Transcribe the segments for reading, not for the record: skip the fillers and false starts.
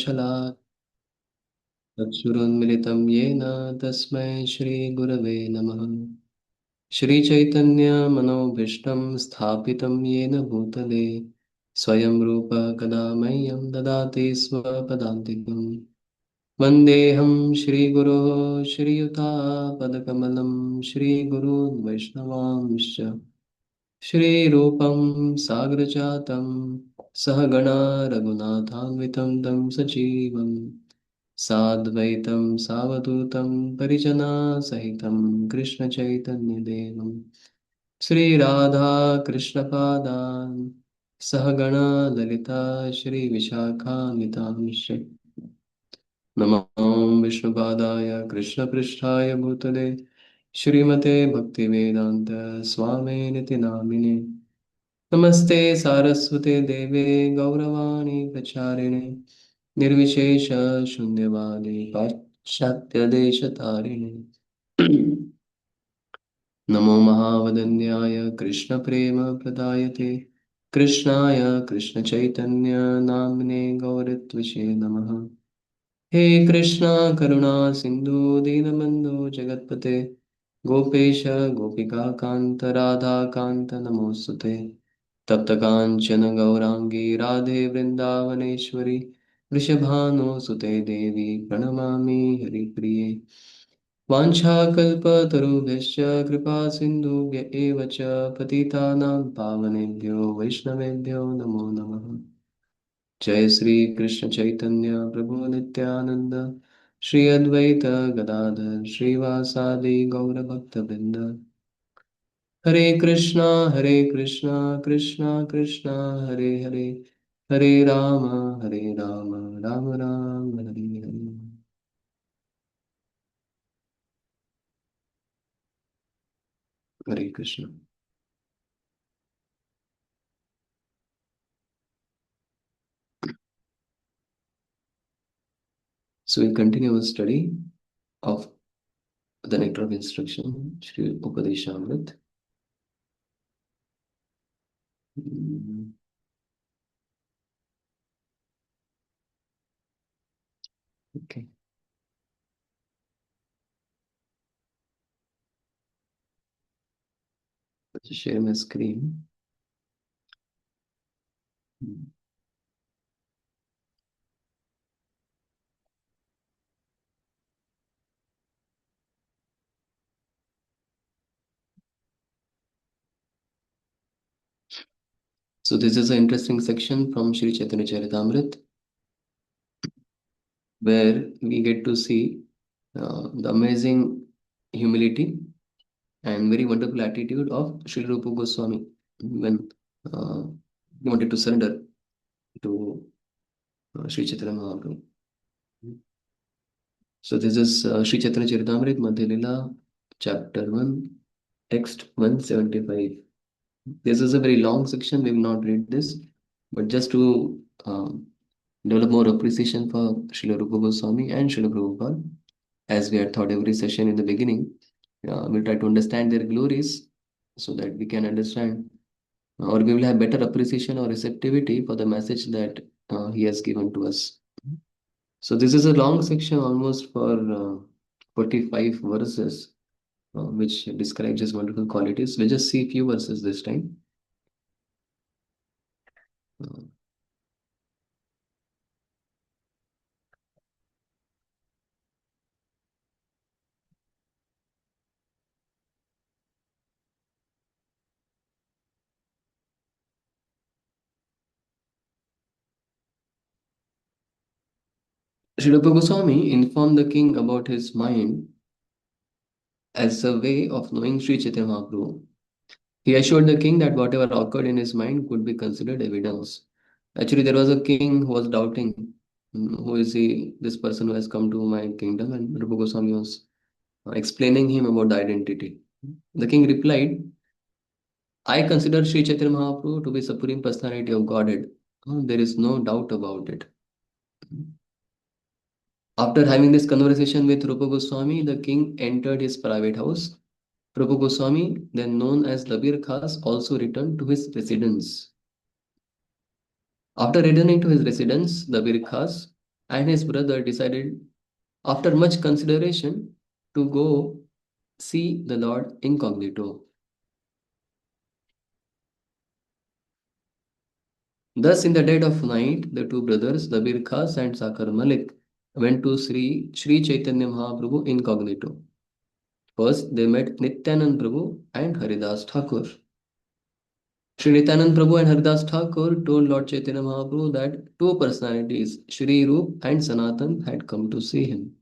कौशलात् चक्षुरुन्मिलितं येन तस्मै श्रीगुरवे नमः। श्रीचैतन्यमनोभीष्टं स्थापितं येन भूतले स्वयं रूप कदा मह्यं ददाति स्वपदान्तिकम्। वन्देऽहं श्रीगुरोः श्रीयुतापदकमलं श्रीगुरून् वैष्णवांश्च श्रीरूपं साग्रजातं सहगणा रघुनाथान्वितं तं सजीवं साद्वैतं सावधूतं परिजनासहितं कृष्णचैतन्यदेवं श्रीराधा कृष्णपादान् सहगणा ललिता श्रीविशाखान्वितांश्च नमो विष्णुपादाय कृष्णपृष्ठाय भूतले श्रीमते भक्तिवेदान्त स्वामिनिति नामिने नमस्ते सारस्वते देवे गौरवाणी प्रचारिणे निर्विशेष शून्यवादी पाश्चात्यदेशतारिणे नमो महावदन्याय कृष्णप्रेमप्रदायते कृष्णाय कृष्णचैतन्य नाम्ने गौरत्विषे नमः। हे कृष्णा करुणा सिंधु दीनबंधु जगत्पते गोपेश गोपिका कांत राधा कांत नमोस्तुते तप्त कांचन गौरांगी राधे वृंदावनेश्वरी वृषभानुसुते देवी प्रणमामि हरिप्रिये वाञ्छाकल्पतरुभ्यश्च कृपा सिन्धुभ्य एव च पतितानां पावनेभ्यो वैष्णवेभ्यो नमो नमः। जय श्री कृष्ण चैतन्य प्रभु नित्यानंद श्री अद्वैत गदाधर श्रीवासादि गौर भक्त वृंद हरे कृष्णा कृष्णा कृष्णा हरे हरे हरे राम राम राम हरे हरे। हरे Krishna. So we continue our study of the nectar of instruction, Shri Upadeshamrit. Mm, Okay. Let's share my screen. Mm. So this is an interesting section from Shri Chaitanya Charitamrit, where we get to see the amazing humility and very wonderful attitude of Sri Rupa Goswami when uh, he wanted to surrender to Sri Chaitanya Mahaprabhu. So this is Sri Chaitanya Charitamrit Madhya Lila, chapter 1, text 175. This is a very long section, we will not read this, but just to develop more appreciation for Srila Rupa Goswami and Srila Prabhupada, as we had thought every session in the beginning, we'll try to understand their glories so that we can understand or we will have better appreciation or receptivity for the message that he has given to us. So this is a long section, almost for 45 verses, which describes his wonderful qualities. We'll just see a few verses this time. Uh, Sri Rupa Goswami informed the king about his mind as a way of knowing Sri Chaitanya Mahaprabhu. He assured the king that whatever occurred in his mind could be considered evidence. Actually, there was a king who was doubting, who is he, this person who has come to my kingdom, and Rupa Goswami was explaining him about the identity. The king replied, I consider Sri Chaitanya Mahaprabhu to be Supreme Personality of Godhead. There is no doubt about it. After having this conversation with Rupa Goswami, the king entered his private house. Rupa Goswami, then known as Labir Khas, also returned to his residence. After returning to his residence, Labir Khas and his brother decided, after much consideration, to go see the Lord incognito. Thus, in the dead of night, the two brothers, Dabir Khas and Sakar Malik, went to Sri Chaitanya Mahaprabhu incognito. First, they met Nityanand Prabhu and Haridas Thakur. Sri Nityanand Prabhu and Haridas Thakur told Lord Chaitanya Mahaprabhu that two personalities, Shri Roop and Sanatan, had come to see him.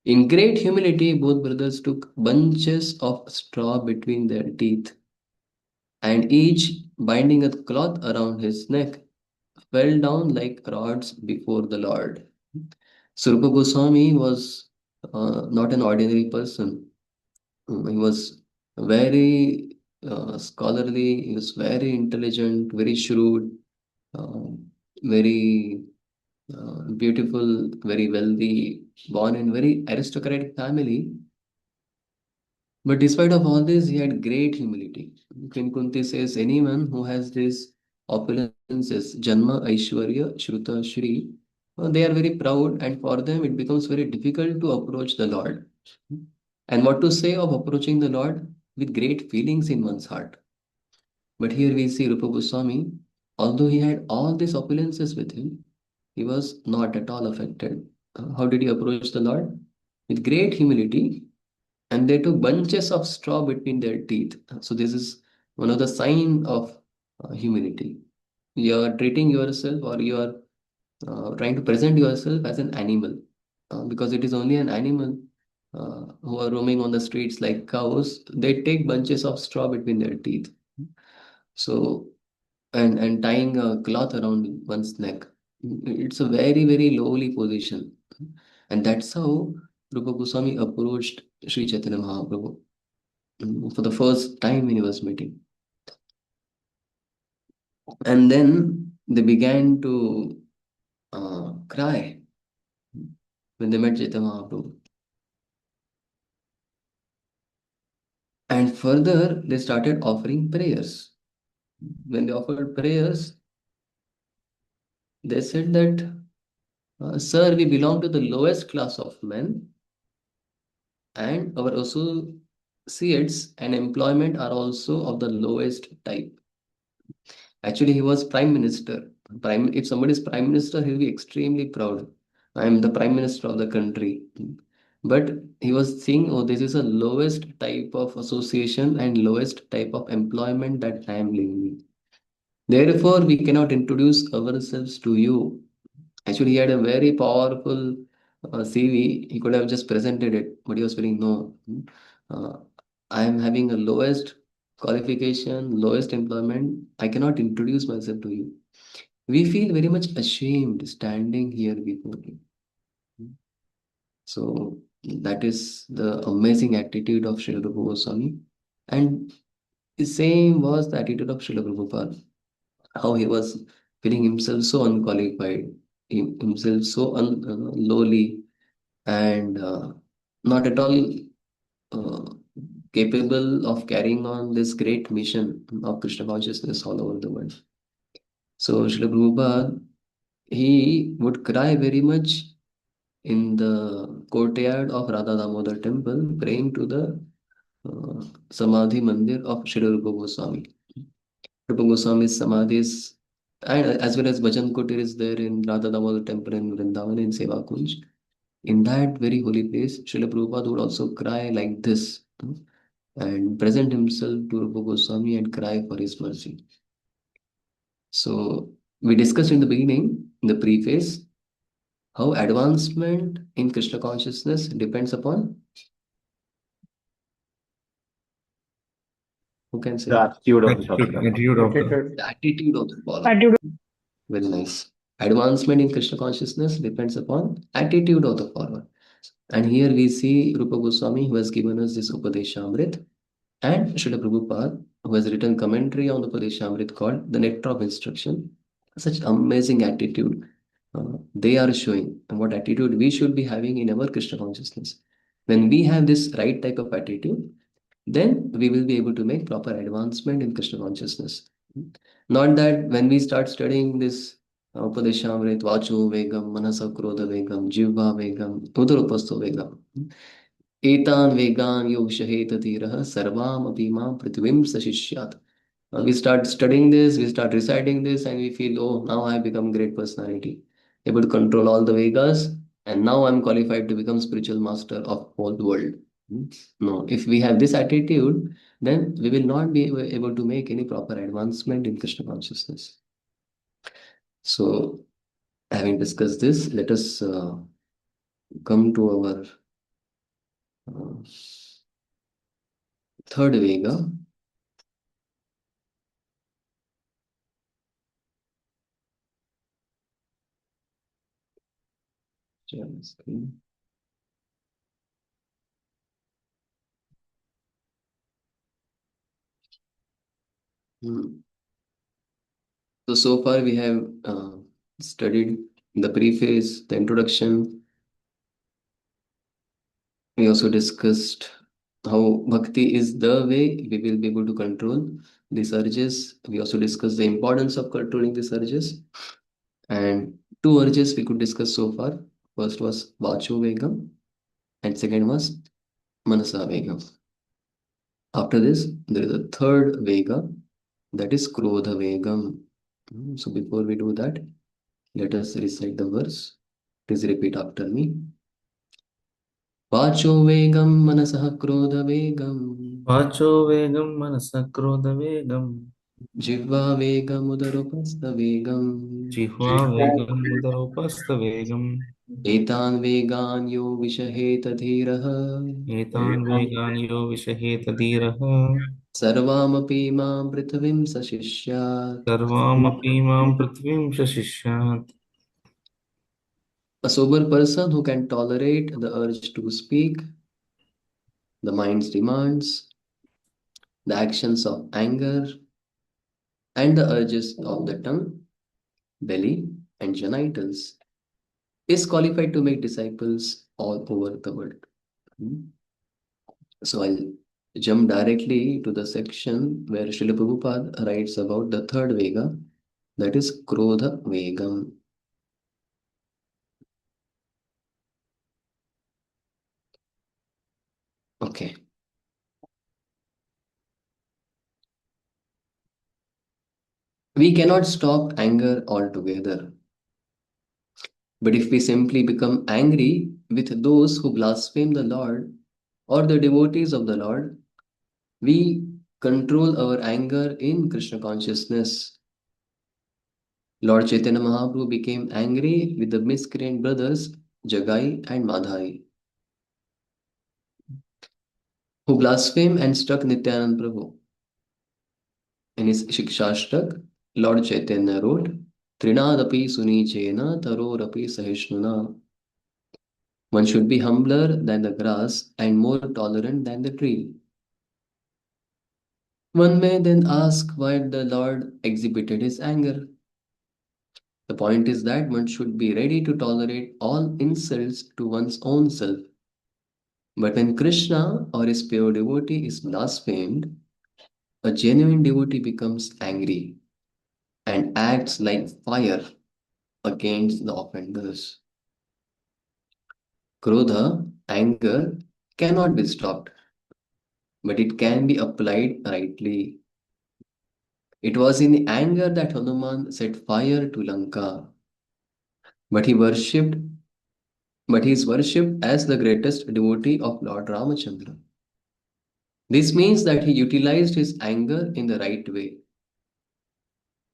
In great humility, both brothers took bunches of straw between their teeth, and each, binding a cloth around his neck, fell down like rods before the Lord. Surupa Goswami was not an ordinary person. He was very scholarly, he was very intelligent, very shrewd, uh, very beautiful, very wealthy, born in very aristocratic family. But despite of all this, he had great humility. Queen Kunti says, anyone who has these opulences, Janma, Aishwarya, Shruta, Shri, they are very proud, and for them it becomes very difficult to approach the Lord. And what to say of approaching the Lord with great feelings in one's heart. But here we see Rupa Goswami, although he had all these opulences with him, he was not at all affected. How did he approach the Lord? With great humility, and they took bunches of straw between their teeth. So this is one of the sign of humility. You are treating yourself, or you are trying to present yourself as an animal, because it is only an animal who are roaming on the streets like cows. They take bunches of straw between their teeth. So and tying a cloth around one's neck. It's a very, very lowly position. And that's how Rupa Goswami approached Sri Chaitanya Mahaprabhu for the first time when he was meeting. And then they began to cry when they met Chaitanya Mahaprabhu. And further, they started offering prayers. When they offered prayers, they said that, Sir, we belong to the lowest class of men, and our associates and employment are also of the lowest type. Actually, he was prime minister. If somebody is prime minister, he'll be extremely proud. I am the prime minister of the country. But he was saying, oh, this is the lowest type of association and lowest type of employment that I am living in. Therefore, we cannot introduce ourselves to you. Actually, he had a very powerful CV. He could have just presented it, but he was feeling no. Uh, I am having a lowest qualification, lowest employment. I cannot introduce myself to you. We feel very much ashamed standing here before you. So that is the amazing attitude of Srila Prabhupada Goswami. And the same was the attitude of Srila Prabhupada, how he was feeling himself so unqualified, himself so lowly, and not at all uh, capable of carrying on this great mission of Krishna consciousness all over the world. So Srila Prabhupada, he would cry very much in the courtyard of Radha Damodar temple, praying to the Samadhi Mandir of Srila Rupa Goswami. Rupa Goswami's Samadhis, and as well as Bhajan Kutir is there in Radha Damodar temple in Vrindavan in Seva Kunj. In that very holy place, Srila Prabhupada would also cry like this, and present himself to Rupa Goswami and cry for his mercy. So we discussed in the beginning, in the preface, how advancement in Krishna consciousness depends upon, who can say, The attitude of the Shastra. Attitude of the attitude of the follower. Attitude. Very nice. Advancement in Krishna consciousness depends upon attitude of the follower. And here we see Rupa Goswami, who has given us this Upadeshamrit, and Srila Prabhupada, who has written commentary on the Upadeshamrit called The Nectar of Instruction. Such amazing attitude they are showing, and what attitude we should be having in our Krishna consciousness. When we have this right type of attitude, then we will be able to make proper advancement in Krishna consciousness. Not that when we start studying this Upadeshamrit vacho vegam manasa krodha vegam jivva vegam udaropasto vegam. Etan vegan yogshahet dhirah sarvam apimam prithvim sashishyat. We start studying this, we start reciting this, and we feel, oh, now I become great personality, able to control all the Vegas, and now I'm qualified to become spiritual master of whole world. Hmm? No, if we have this attitude, then we will not be able to make any proper advancement in Krishna consciousness. So, having discussed this, let us come to our uh, third Vega. Share my screen. Hmm. So far we have studied the preface, the introduction. We also discussed how bhakti is the way we will be able to control these urges. We also discussed the importance of controlling these urges. And two urges we could discuss so far. First was vacho vegam, and second was manasa vegam. After this, there is a third vega, that is krodha vegam. So before we do that, let us recite the verse. Please repeat after me. वाचो वेगं मनसः क्रोधवेगं वाचो वेगं मनसः क्रोधवेगं जिह्वा वेगमुदरपस्तवेगं जिह्वा वेगं मुदरोपस्थवेगम् एतान् वेगान् यो विषहेत धीरः एतान् वेगान् यो विषहेत धीरः सर्वामपि मां पृथिवीं सशिष्यात्. सर्वामपि मां पृथ्वीं शशिष्यात् A sober person who can tolerate the urge to speak, the mind's demands, the actions of anger, and the urges of the tongue, belly, and genitals is qualified to make disciples all over the world. Hmm. So I'll jump directly to the section where Srila Prabhupada writes about the third Vega, that is Krodha Vegam. Okay. We cannot stop anger altogether. But if we simply become angry with those who blaspheme the Lord or the devotees of the Lord, we control our anger in Krishna consciousness. Lord Chaitanya Mahaprabhu became angry with the miscreant brothers Jagai and Madhai, who blasphemed and struck Nityananda Prabhu. In his Shikshashtak, Lord Chaitanya wrote, Trinadapi sunichena tarorapi sahishnuna. One should be humbler than the grass and more tolerant than the tree. One may then ask why the Lord exhibited his anger. The point is that one should be ready to tolerate all insults to one's own self. But when Krishna or his pure devotee is blasphemed, a genuine devotee becomes angry and acts like fire against the offenders. Krodha, anger, cannot be stopped, but it can be applied rightly. It was in anger that Hanuman set fire to Lanka, but he worshipped, but he is worshipped as the greatest devotee of Lord Ramachandra. This means that he utilized his anger in the right way.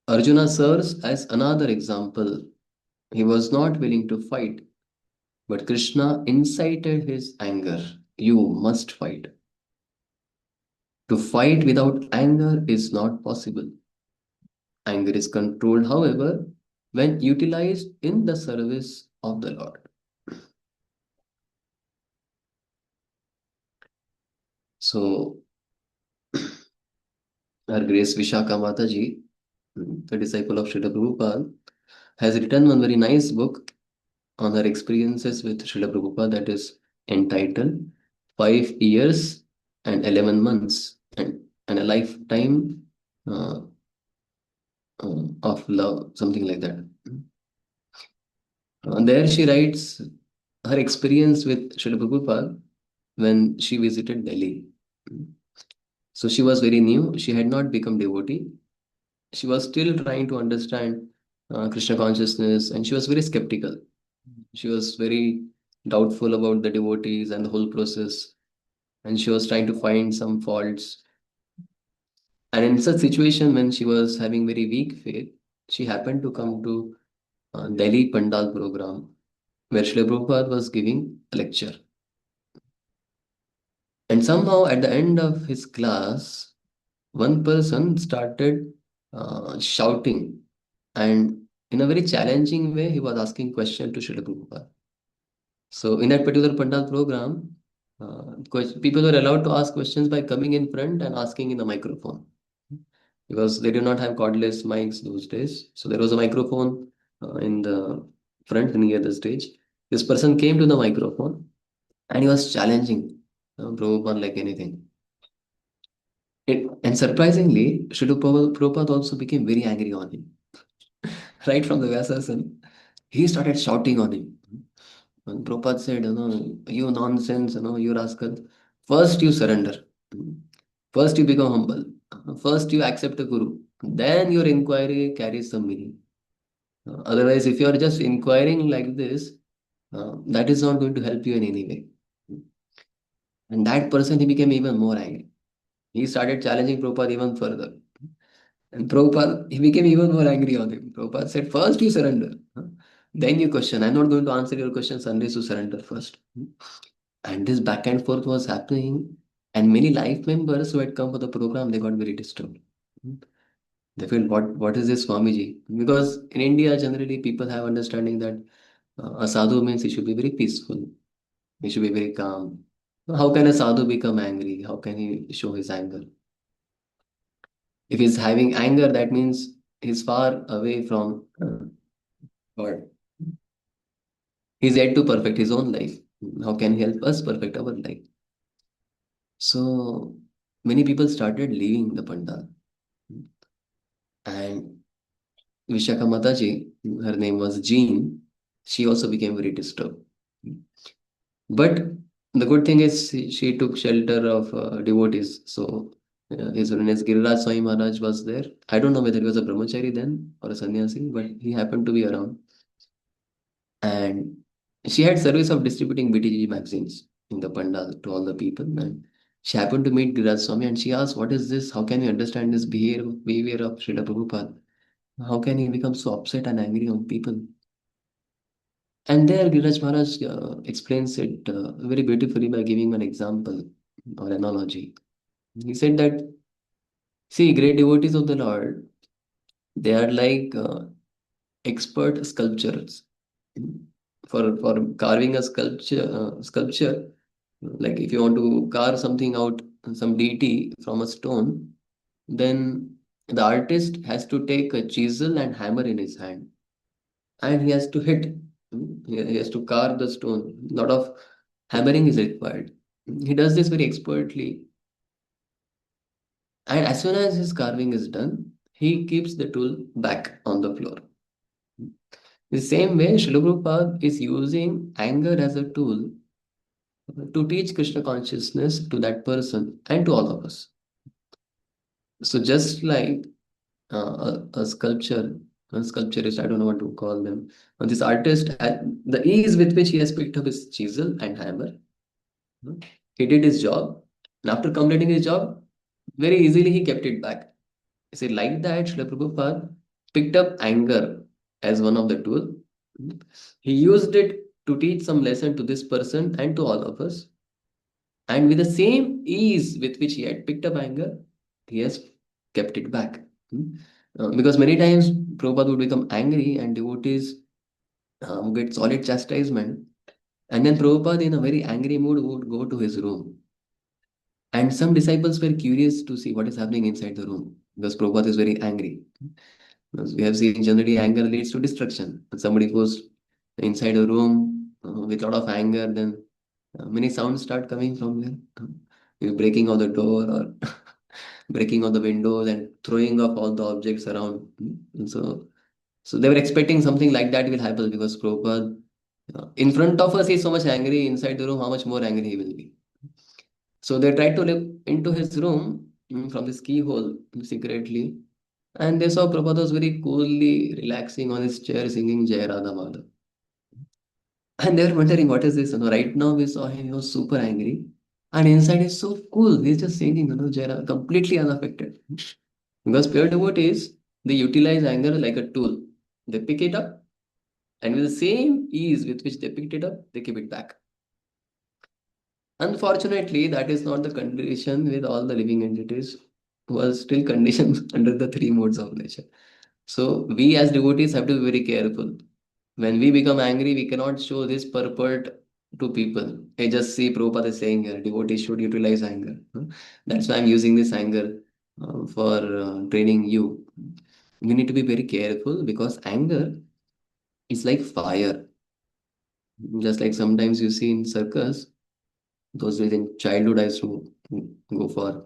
Arjuna serves as another example. He was not willing to fight, but Krishna incited his anger. You must fight. To fight without anger is not possible. Anger is controlled, however, when utilized in the service of the Lord. So, Her Grace Vishaka Mataji, the disciple of Srila Prabhupada, has written one very nice book on her experiences with Srila Prabhupada that is entitled 5 Years and 11 Months and a Lifetime of Love, something like that. There she writes her experience with Srila Prabhupada when she visited Delhi. So she was very new. She had not become devotee. She was still trying to understand Krishna consciousness, and she was very skeptical. She was very doubtful about the devotees and the whole process, and she was trying to find some faults. And in such situation, when she was having very weak faith, she happened to come to Delhi Pandal program where Srila Prabhupada was giving a lecture. And somehow at the end of his class, one person started shouting, and in a very challenging way, he was asking question to Srila Prabhupada. So in that particular Pandal program, people were allowed to ask questions by coming in front and asking in the microphone because they did not have cordless mics those days. So there was a microphone in the front near the stage. This person came to the microphone and he was challenging Prabhupada like anything. And surprisingly, Srila Prabhupada also became very angry on him. Right from the Vyasa, he started shouting on him. And Prabhupada said, you nonsense, you rascal. First you surrender. First you become humble. First you accept a guru. Then your inquiry carries some meaning. Otherwise, if you are just inquiring like this, that is not going to help you in any way. And that person, he became even more angry. He started challenging Prabhupada even further. And Prabhupada, he became even more angry on him. Prabhupada said, first you surrender. Then you question. I'm not going to answer your questions unless you surrender first. And this back and forth was happening. And many life members who had come for the program, they got very disturbed. They felt, what is this Swamiji? Because in India, generally, people have understanding that a sadhu means he should be very peaceful. He should be very calm. How can a sadhu become angry? How can he show his anger? If he's having anger, that means he's far away from God. He's yet to perfect his own life. How can he help us perfect our life? So many people started leaving the pandal. And Vishakha Mataji, her name was Jean, she also became very disturbed. But the good thing is she took shelter of devotees. So His Holiness Giriraj Swami Maharaj was there. I don't know whether he was a brahmachari then or a sannyasi, but he happened to be around. And she had service of distributing BTG magazines in the pandal to all the people. And she happened to meet Giriraj Swami and she asked, what is this? How can you understand this behavior of Srila Prabhupada? How can he become so upset and angry on people? And there, Giriraj Maharaj explains it very beautifully by giving an example or analogy. He said that, see, great devotees of the Lord, they are like expert sculptors. For carving a sculpture, like if you want to carve something out, some deity from a stone, then the artist has to take a chisel and hammer in his hand, and he has to hit. He has to carve the stone. Lot of hammering is required. He does this very expertly, and as soon as his carving is done, he keeps the tool back on the floor. The same way, Srila Prabhupada is using anger as a tool to teach Krishna consciousness to that person and to all of us. So just like a sculpture, a sculpturist, I don't know what to call them. This artist, the ease with which he has picked up his chisel and hammer, he did his job. And after completing his job, very easily he kept it back. See, like that, Srila Prabhupada picked up anger as one of the tool. He used it to teach some lesson to this person and to all of us. And with the same ease with which he had picked up anger, he has kept it back. Because many times Prabhupada would become angry and devotees would get solid chastisement. And then Prabhupada, in a very angry mood, would go to his room. And some disciples were curious to see what is happening inside the room because Prabhupada is very angry. Because we have seen generally anger leads to destruction. When somebody goes inside a room with a lot of anger, then many sounds start coming from there. Maybe breaking of the door or breaking of the windows and throwing of all the objects around. And so So they were expecting something like that will happen because Prabhupada, in front of us, he's so much angry. Inside the room, how much more angry he will be. So they tried to look into his room from this keyhole secretly, and they saw Prabhupada was very coolly relaxing on his chair singing Jai Radha Madhav. And they were wondering, what is this? Right now we saw him, he was super angry. And inside he's so cool. He's just singing, Jai Radha, completely unaffected. Because pure devotees, they utilize anger like a tool. They pick it up, and with the same ease with which they picked it up, they keep it back. Unfortunately, that is not the condition with all the living entities who are still conditioned under the three modes of nature. So we as devotees have to be very careful. When we become angry, we cannot show this purport to people. Hey, just see Prabhupada is saying here, devotees should utilize anger. That's why I'm using this anger for training you. We need to be very careful because anger is like fire. Just like sometimes you see in circus, those days in childhood, I used to go for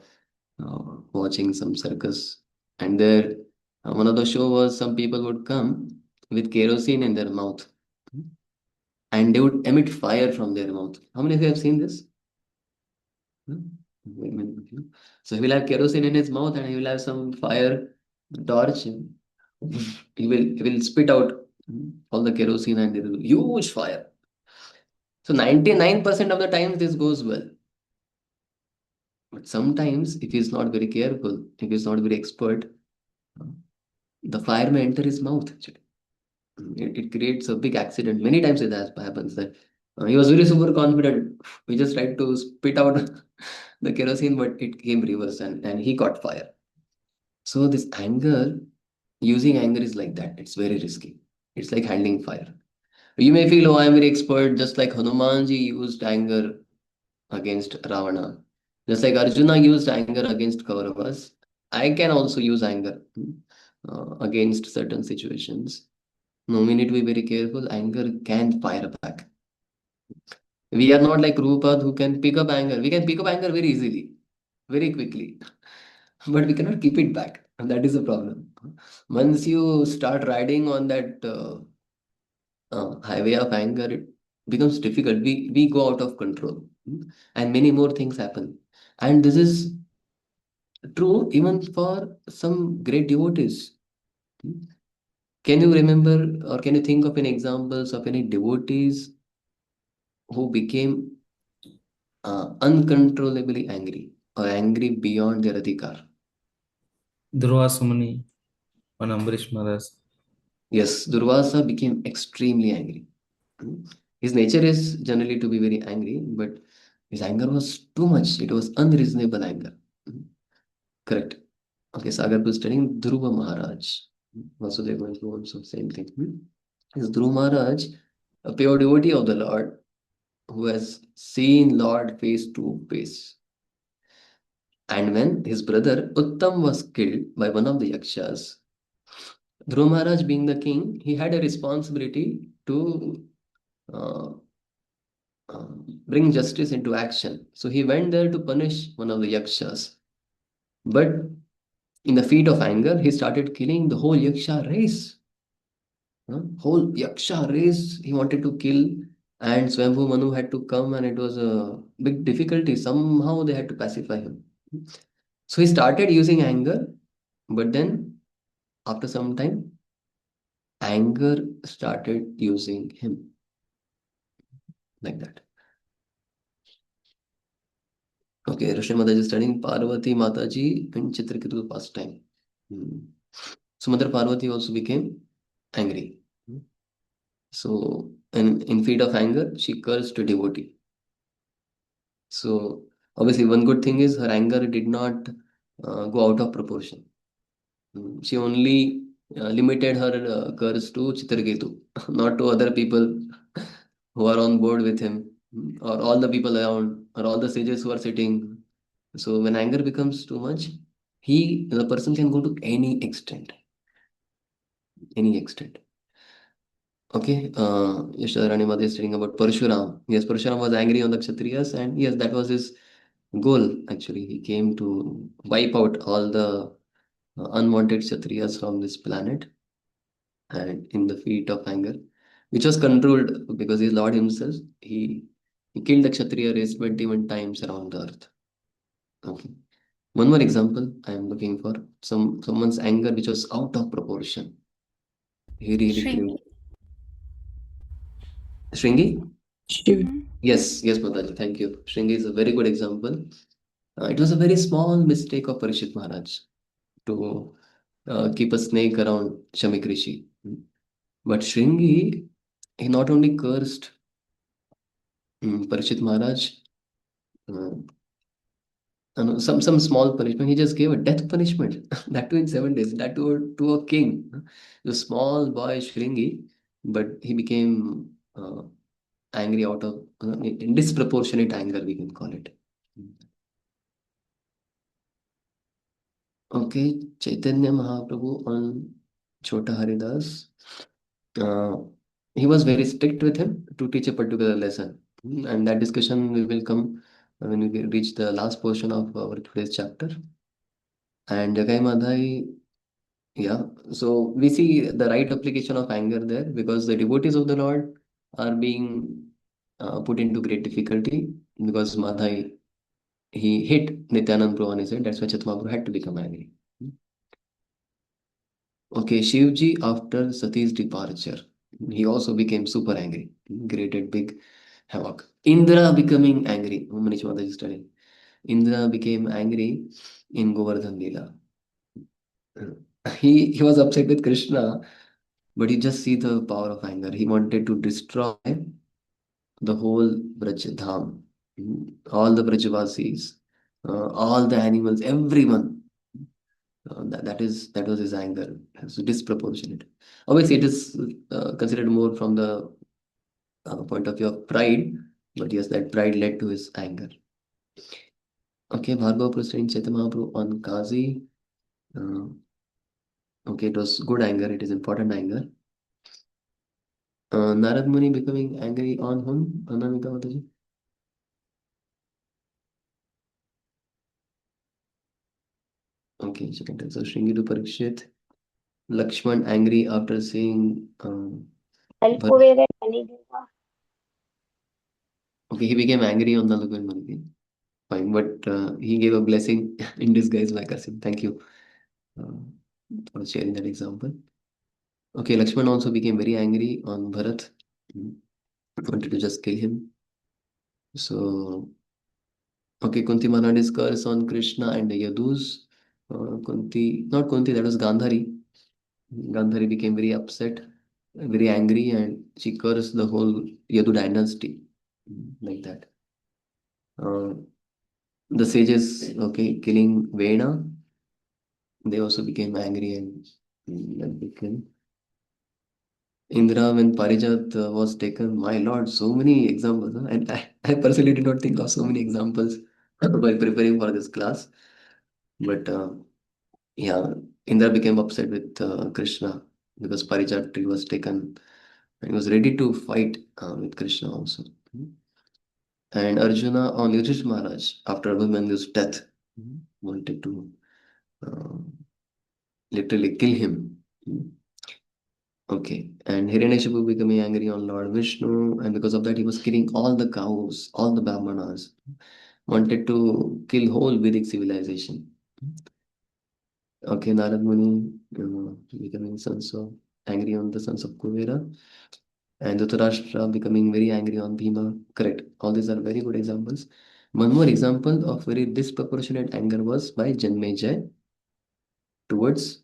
watching some circus, and there one of the show was some people would come with kerosene in their mouth, and they would emit fire from their mouth. How many of you have seen this? Hmm? Wait a minute, okay. So he will have kerosene in his mouth, and he will have some fire torch. He will spit out all the kerosene, and there will be huge fire. So 99% of the times this goes well. But sometimes, if he's not very careful, if he's not very expert, the fire may enter his mouth. Actually. It creates a big accident. Many times it has happens that he was very super confident. We just tried to spit out the kerosene, but it came reverse, and he caught fire. So this anger, using anger is like that. It's very risky. It's like handling fire. You may feel, oh, I'm very expert, just like Hanumanji used anger against Ravana. Just like Arjuna used anger against Kauravas, I can also use anger against certain situations. No, we need to be very careful. Anger can fire back. We are not like Prabhupada who can pick up anger. We can pick up anger very easily, very quickly, but we cannot keep it back. And that is the problem. Once you start riding on that highway of anger, it becomes difficult. We go out of control, and many more things happen. And this is true even for some great devotees. Can you remember or can you think of any examples of any devotees who became uncontrollably angry or angry beyond their adhikar? Durvasa Muni on Ambarish Maharaj. Yes, Durvasa became extremely angry. His nature is generally to be very angry, but his anger was too much. It was unreasonable anger. Correct. Okay, Sagar was studying Dhruva Maharaj. Also, they're going through also same thing. Is Dhruva Maharaj a pure devotee of the Lord who has seen Lord face to face? And when his brother Uttam was killed by one of the Yakshas, Dhruva Maharaj, being the king, he had a responsibility to uh, uh, bring justice into action. So he went there to punish one of the Yakshas. But in the feat of anger, he started killing the whole Yaksha race. Whole Yaksha race he wanted to kill, and Swambhu Manu had to come, and it was a big difficulty. Somehow they had to pacify him. So he started using anger, but then after some time, anger started using him like that. Okay, Rushya Mataji is studying Parvati Mataji and Chitraketu pastime. Hmm. So Mother Parvati also became angry. So in feat of anger, she cursed a devotee. So obviously, one good thing is her anger did not go out of proportion. She only limited her curse to Chitraketu, not to other people who are on board with him, or all the people around, or all the sages who are sitting. So when anger becomes too much, the person can go to any extent, any extent. Okay, Yashodharani Mother is telling about Parshuram. Yes, Parshuram was angry on the Kshatriyas, and yes, that was his goal actually. He came to wipe out all the unwanted Kshatriyas from this planet. and in the feat of anger, which was controlled because he is Lord himself. He killed the Kshatriya race 21 times around the earth. Okay. One more example I am looking for someone's anger which was out of proportion. He really Shrinking. killed Shringi. Shiv. Yes, yes, Mataji. Thank you. Shringi is a very good example. It was a very small mistake of Parishit Maharaj to keep a snake around Shamik Rishi. But Shringi, he not only cursed Parishit Maharaj, uh, some small punishment. He just gave a death punishment. That too in 7 days. That too to a king. The small boy Shringi, but he became angry out of in disproportionate anger. We can call it. Okay, Chaitanya Mahaprabhu on Chota Haridas. Uh, he was very strict with him to teach a particular lesson. And that discussion we will come when we reach the last portion of our today's chapter. And Jagai Madhai, yeah, so we see the right application of anger there because the devotees of the Lord are being put into great difficulty because Madhai he hit Nityanand Prabhu on his head. That's why Chatmaprabhu had to become angry. Okay, Shivji after Sati's departure, he also became super angry, created big havoc. Indra becoming angry. Manish Mataji is studying. Indra became angry in Govardhan Leela. He was upset with Krishna, but he just see the power of anger. He wanted to destroy the whole Braj Dham, all the Brajavasis, all the animals, everyone. That was his anger. It's disproportionate. Obviously, it is considered more from the point of view of pride, but yes, that pride led to his anger. Okay, Bhargava Prasad Chaitanya Mahaprabhu on Kazi. Uh, okay, it was good anger. It is important anger. Narad Muni becoming angry on whom? Anamika Mataji. Okay, second time. So Shringi to Parikshit. Lakshman angry after seeing. Alkuvedar Maniganga. Okay, he became angry on the Lakshman Muni. Fine, but he gave a blessing in disguise by cursing. Thank you uh, for sharing that example. Okay, Lakshman also became very angry on Bharat. Mm, Wanted to just kill him. So, okay, Kunti Maharani's curse on Krishna and the Yadus. Kunti, not Kunti, that was Gandhari. Gandhari became very upset, very angry, and she cursed the whole Yadu dynasty. Like that. Uh, the sages, okay, killing Vena, they also became angry and became Indra when Parijat was taken. My lord, so many examples. Huh? And I personally did not think of so many examples while preparing for this class. But yeah, Indra became upset with Krishna because Parijat tree was taken and he was ready to fight with Krishna also. And Arjuna on Yudhishthira Maharaj after Abhimanyu's death wanted to uh, literally kill him. Okay, and Hiranyashipu becoming angry on Lord Vishnu, and because of that, he was killing all the cows, all the Brahmanas, wanted to kill whole Vedic civilization. Okay, Narad Muni becoming sons of angry on the sons of Kuvera, and Dhritarashtra becoming very angry on Bhima. Correct. All these are very good examples. One more example of very disproportionate anger was by Janmejay towards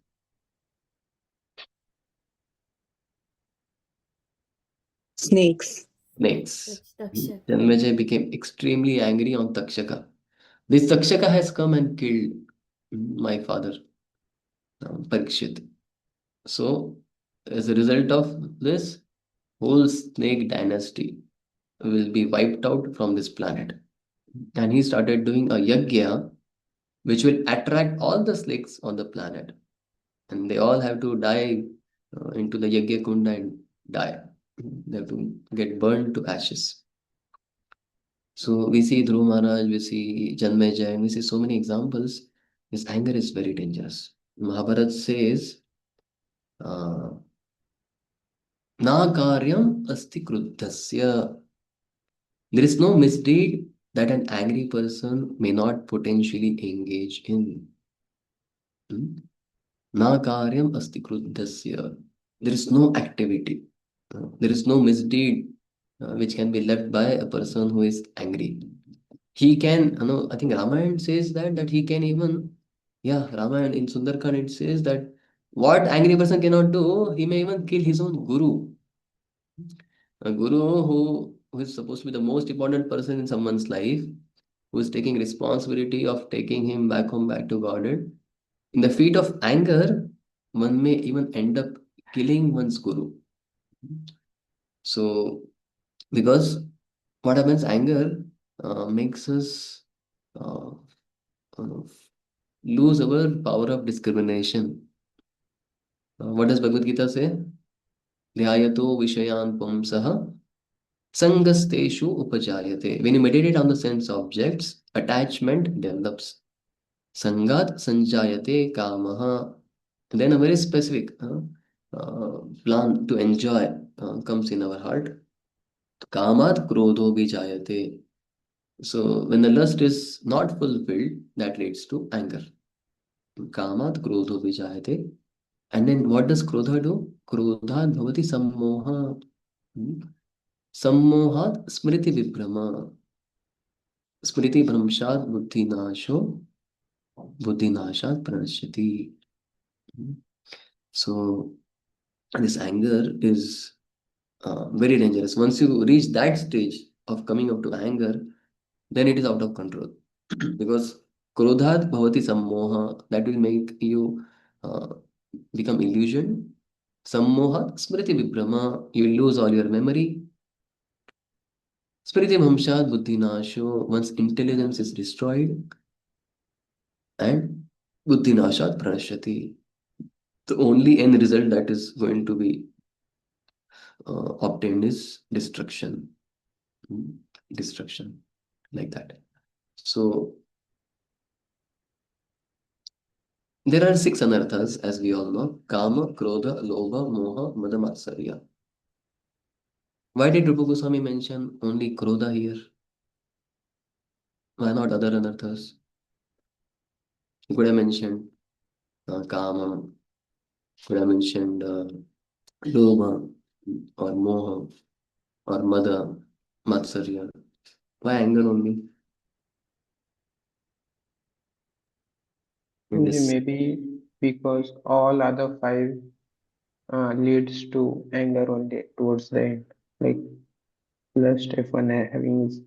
Snakes. snakes. Which Takshak. Janmejay became extremely angry on Takshaka. This Takshaka has come and killed my father, Parikshit. So, as a result of this, whole snake dynasty will be wiped out from this planet. And he started doing a yagya, which will attract all the snakes on the planet. And they all have to dive into the yagya kunda and die. They have to get burned to ashes. So we see Dhruv Maharaj, we see Janmejay, and we see so many examples. His anger is very dangerous. Mahabharata says, uh, Na karyam asti kruddhasya. There is no misdeed that an angry person may not potentially engage in. Hmm? Na karyam asti kruddhasya. There is no activity. There is no misdeed which can be left by a person who is angry. He can, I think Ramayana says that he can even, yeah, Ramayana in Sundarkand it says that what angry person cannot do, he may even kill his own guru. A guru who is supposed to be the most important person in someone's life, who is taking responsibility of taking him back home, back to Godhead. In the feat of anger, one may even end up killing one's guru. So, because what happens, anger makes us uh, uh, lose our power of discrimination. What does Bhagavad Gita say? Dhyayato vishayan pumsaha sangasteshu upajayate. When you meditate on the sense objects, attachment develops. Sangat sanjayate kamaha. Then a very specific plan to enjoy comes in our heart. Kamat krodho vijayate. So when the lust is not fulfilled, that leads to anger. Kamat krodho vijayate. And then what does krodha do? Krodha bhavati sammoha. Hmm? Sammohat smriti vibrama. Smriti भ्रंशात् बुद्धिनाशो बुद्धिनाशात् pranashyati. Hmm? So this anger is very dangerous. Once you reach that stage of coming up to anger, then it is out of control. Because krodhat bhavati sammoha, that will make you uh, become illusion. Sammohat smriti vibrama, you will lose all your memory. Smriti bhamshat buddhi nasho, one's intelligence is destroyed. And buddhi nashat pranashyati, the only end result that is going to be obtained is destruction. Hmm? Destruction, like that. So there are six anarthas, as we all know: kama, krodha, lobha, moha, mada, matsarya. Why did Rupa Goswami mention only krodha here? Why not other anarthas? He could have mentioned kama, could have mentioned lobha or moha or mada, matsarya. Why anger only? In this, Maybe because all other five leads to anger only towards the end. Like lust, if one having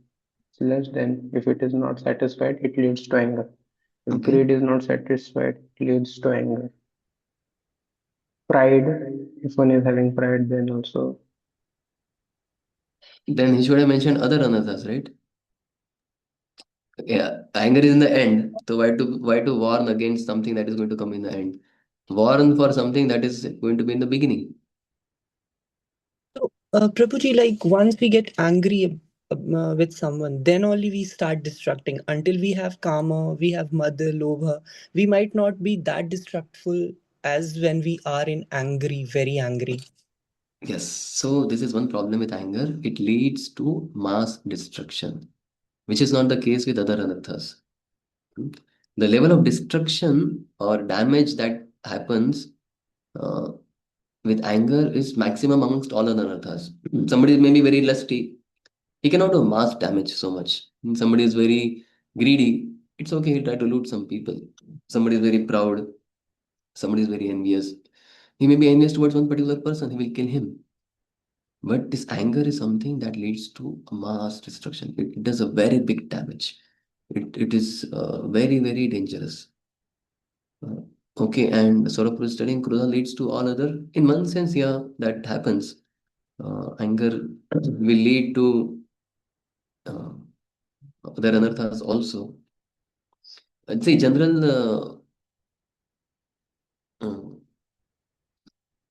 lust, then if it is not satisfied, it leads to anger. If okay. greed is not satisfied, it leads to anger. Pride, if one is having pride, then also. Then he should have mentioned other anarthas, right? Yeah, anger is in the end. So why to warn against something that is going to come in the end? Warn for something that is going to be in the beginning. So, Prabhuji, like once we get angry with someone, then only we start destructing. Until we have karma, we have mother, lobha, we might not be that destructful as when we are in angry, very angry. Yes. So this is one problem with anger. It leads to mass destruction, which is not the case with other anarthas. Hmm? The level of destruction or damage that happens uh, with anger is maximum amongst all other anarthas. Somebody may be very lusty, he cannot do mass damage so much. Somebody is very greedy, it's okay, he'll try to loot some people. Somebody is very proud, somebody is very envious. He may be envious towards one particular person, he will kill him. But this anger is something that leads to a mass destruction. It does a very big damage. It is very, very dangerous. Uh, okay, and Saurabh is telling Kruda leads to all other. In one sense, yeah, that happens. Anger will lead to uh, other anarthas also. I'd say general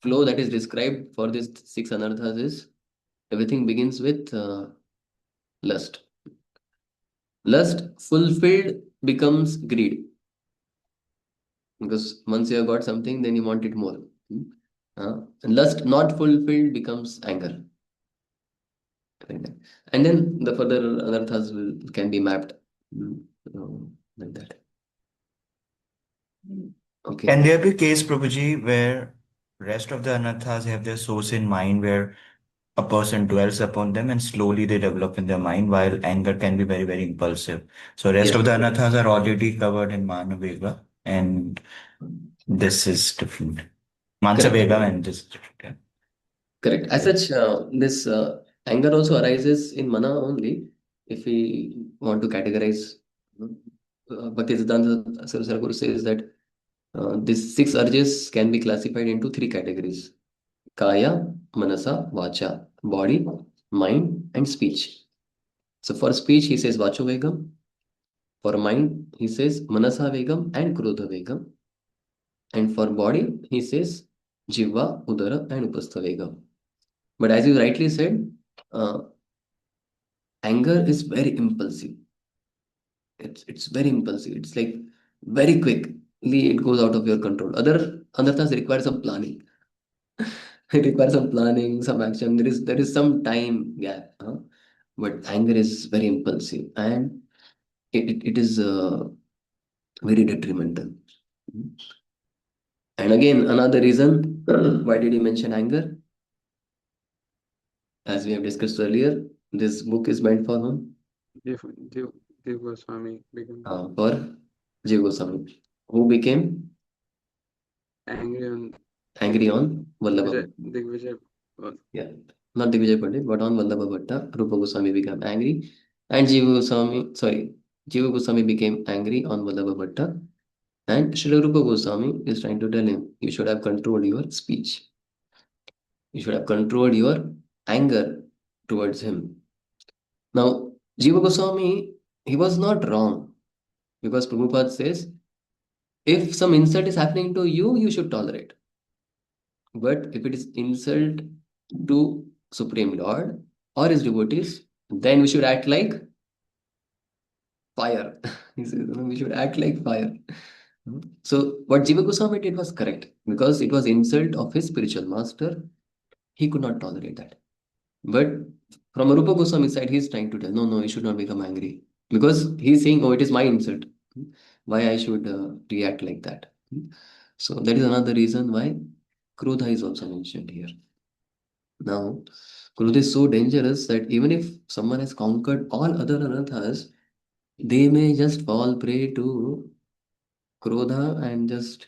flow that is described for these six anarthas is everything begins with lust. Lust fulfilled becomes greed because once you have got something, then you want it more. Hmm? Lust not fulfilled becomes anger. Like that. And then the further anarthas can be mapped like that. Okay. Can there be a case, Prabhuji, where rest of the anathas have their source in mind, where a person dwells upon them and slowly they develop in their mind, while anger can be very, very impulsive. So rest Yes. of the anathas are already covered in Manavega, and this is different. Mansavega and this is different. Yeah. Correct. As such, this anger also arises in mana only. If we want to categorize, Bhakti Siddhanta Saraswati says that these six urges can be classified into three categories: Kaya, Manasa, Vacha, body, mind, and speech. So for speech, he says Vacho Vegam. For mind, he says Manasa Vegam and Krodha Vegam. And for body, he says Jiva, Udara, and Upastha Vegam. But as you rightly said, uh, anger is very impulsive. It's very impulsive. It's like very quickly it goes out of your control. Other anarthas require some planning. It requires some planning, some action. There is some time gap. But anger is very impulsive and it is very detrimental. And again, another reason why did he mention anger? As we have discussed earlier, this book is meant for whom? Dev Goswami became For Jiva Goswami, who became angry on Vallabha. Digvijay. Yeah, not Digvijay Pandit, but on Vallabha Bhatta, Rupa Goswami became angry, and Jiva Goswami became angry on Vallabha Bhatta, and Srila Rupa Goswami is trying to tell him, you should have controlled your speech. You should have controlled your anger towards him. Now, Jiva Goswami, he was not wrong because Prabhupada says, if some insult is happening to you, you should tolerate. But if it is insult to Supreme Lord or his devotees, then we should act like fire. He says, we should act like fire. So what Jiva Goswami did was correct because it was insult of his spiritual master. He could not tolerate that. But from a Rupa Goswami side, he's trying to tell, no, you should not become angry. Because he's saying, oh, it is my insult. Why I should react like that. So that is another reason why Krodha is also mentioned here. Now, Krodha is so dangerous that even if someone has conquered all other anarthas, they may just fall prey to Krodha and just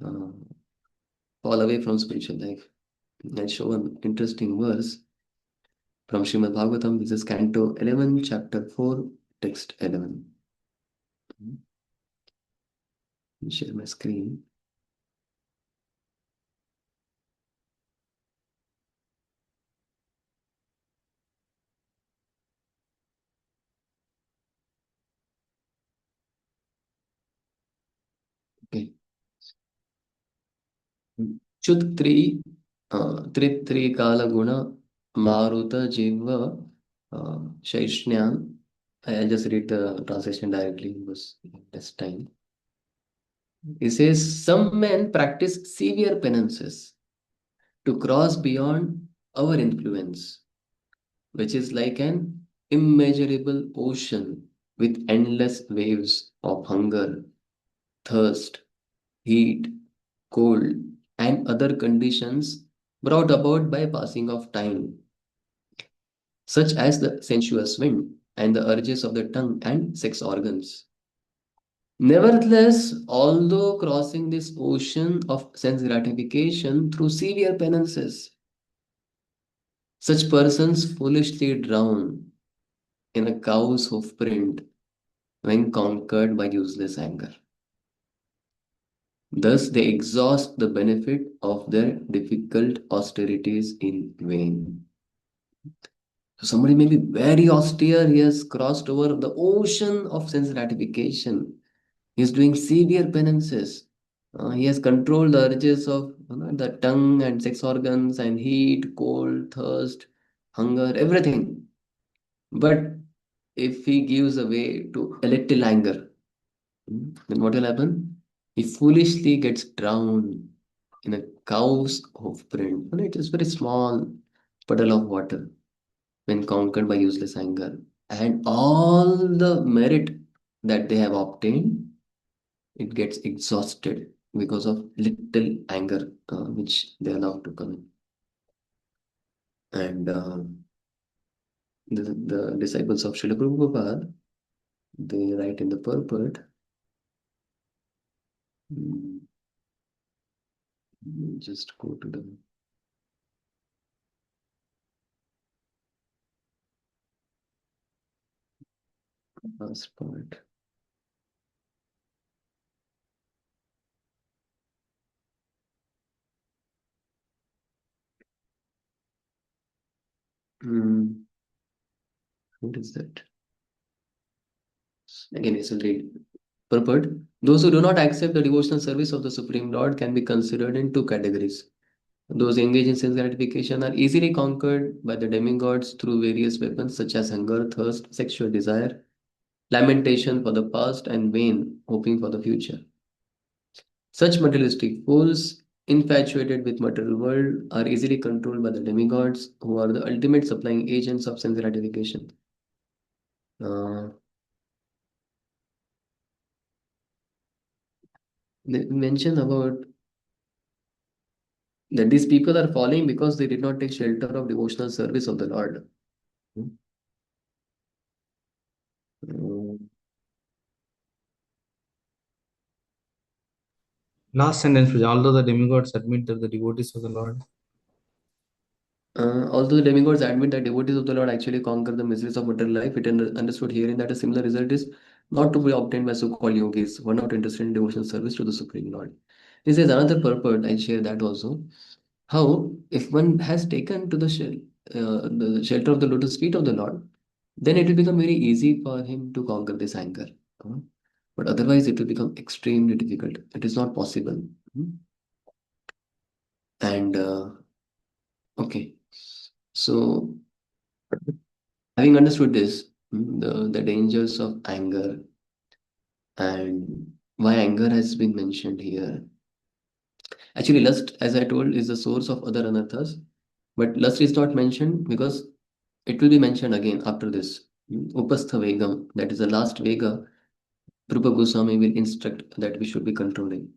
uh, fall away from spiritual life. I show an interesting verse from Srimad Bhagavatam. This is Canto 11, Chapter 4, Text 11. Share my screen. Okay. Chud Tri Kala Guna Maruta Jiva Shaishnyam. I'll just read the translation directly because less time. He says, some men practice severe penances to cross beyond our influence, which is like an immeasurable ocean with endless waves of hunger, thirst, heat, cold, and other conditions brought about by passing of time, such as the sensuous wind and the urges of the tongue and sex organs. Nevertheless, although crossing this ocean of sense gratification through severe penances, such persons foolishly drown in a cow's hoofprint when conquered by useless anger. Thus, they exhaust the benefit of their difficult austerities in vain. So, somebody may be very austere, he has crossed over the ocean of sense gratification, he is doing severe penances. He has controlled the urges of the tongue and sex organs and heat, cold, thirst, hunger, everything. But if he gives away to a little anger, then what will happen? He foolishly gets drowned in a cow's hoof print. It is very small puddle of water when conquered by useless anger. And all the merit that they have obtained, it gets exhausted because of little anger which they allow to come in. And the disciples of Srila Prabhupada, they write in the purport, just go to the last part. What is that? Again, it's will read. Purport. Those who do not accept the devotional service of the Supreme Lord can be considered in two categories. Those engaged in sense gratification are easily conquered by the demigods through various weapons such as hunger, thirst, sexual desire, lamentation for the past, and vain hoping for the future. Such materialistic fools, infatuated with material world, are easily controlled by the demigods, who are the ultimate supplying agents of sense gratification. They mention about that these people are falling because they did not take shelter of devotional service of the Lord. Last sentence, Puja. Although the demigods admit that the devotees of the Lord. Although the demigods admit that devotees of the Lord actually conquer the miseries of material life, it understood herein that a similar result is not to be obtained by so-called yogis who are not interested in devotional service to the Supreme Lord. This is another purport. I share that also. How if one has taken to the shelter of the lotus feet of the Lord, then it will become very easy for him to conquer this anger. But otherwise, it will become extremely difficult. It is not possible. And okay, so having understood this, the dangers of anger and why anger has been mentioned here. Actually, lust, as I told, is the source of other anarthas, but lust is not mentioned because it will be mentioned again after this. Upastha Vegam, that is the last Vega, Rupa Goswami will instruct that we should be controlling.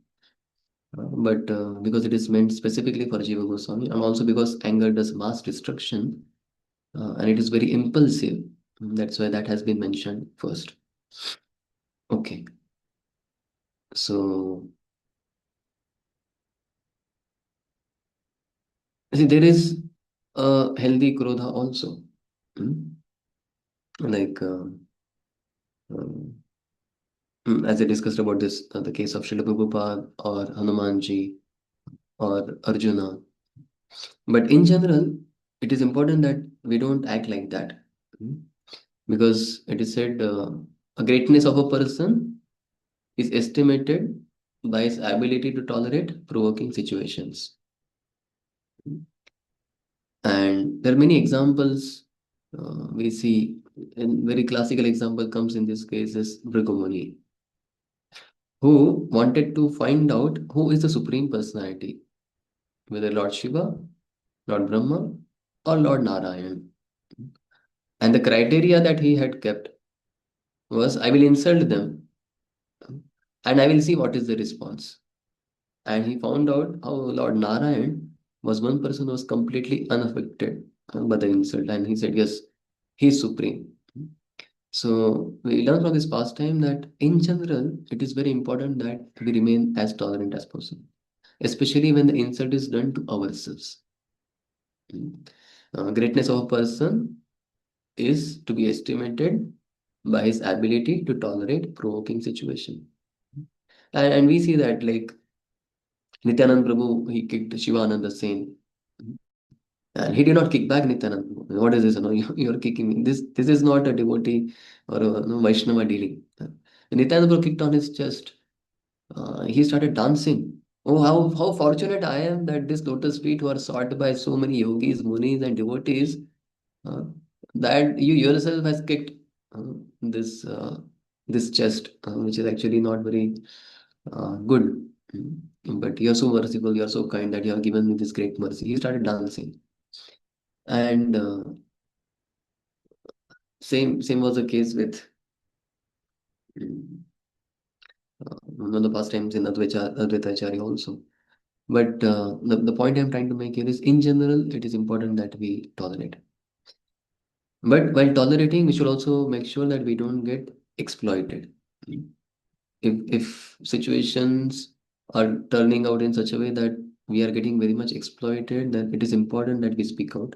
But because it is meant specifically for Jiva Goswami, and also because anger does mass destruction and it is very impulsive, that's why that has been mentioned first. Okay, so see, there is a healthy krodha also. Like as I discussed about this, the case of Srila Prabhupada or Hanumanji or Arjuna. But in general, it is important that we don't act like that. Because it is said a greatness of a person is estimated by his ability to tolerate provoking situations. And there are many examples we see. A very classical example comes in this case is Bhrigu, who wanted to find out who is the Supreme Personality, whether Lord Shiva, Lord Brahma, or Lord Narayan. And the criteria that he had kept was I will insult them and I will see what is the response. And he found out how Lord Narayan was one person who was completely unaffected by the insult. And he said, yes, he is supreme. So we learn from this pastime that in general, it is very important that we remain as tolerant as possible, especially when the insult is done to ourselves. Greatness of a person is to be estimated by his ability to tolerate provoking situation. And we see that like Nityanand Prabhu, he kicked Shivananda Sen. And he did not kick back Nityanand Prabhu. What is this? No, you're kicking me. This is not a devotee or a Vaishnava dealing. Nityanand Prabhu kicked on his chest. He started dancing. Oh, how fortunate I am that this lotus feet who are sought by so many yogis, munis, and devotees, uh, that you yourself has kicked this chest, which is actually not very good. but you are so merciful, you are so kind that you have given me this great mercy. He started dancing. And same was the case with mm, one of the pastimes in Advaitacharya also. But the point I'm trying to make here is, in general, it is important that we tolerate. But while tolerating, we should also make sure that we don't get exploited. If situations are turning out in such a way that we are getting very much exploited, then it is important that we speak out.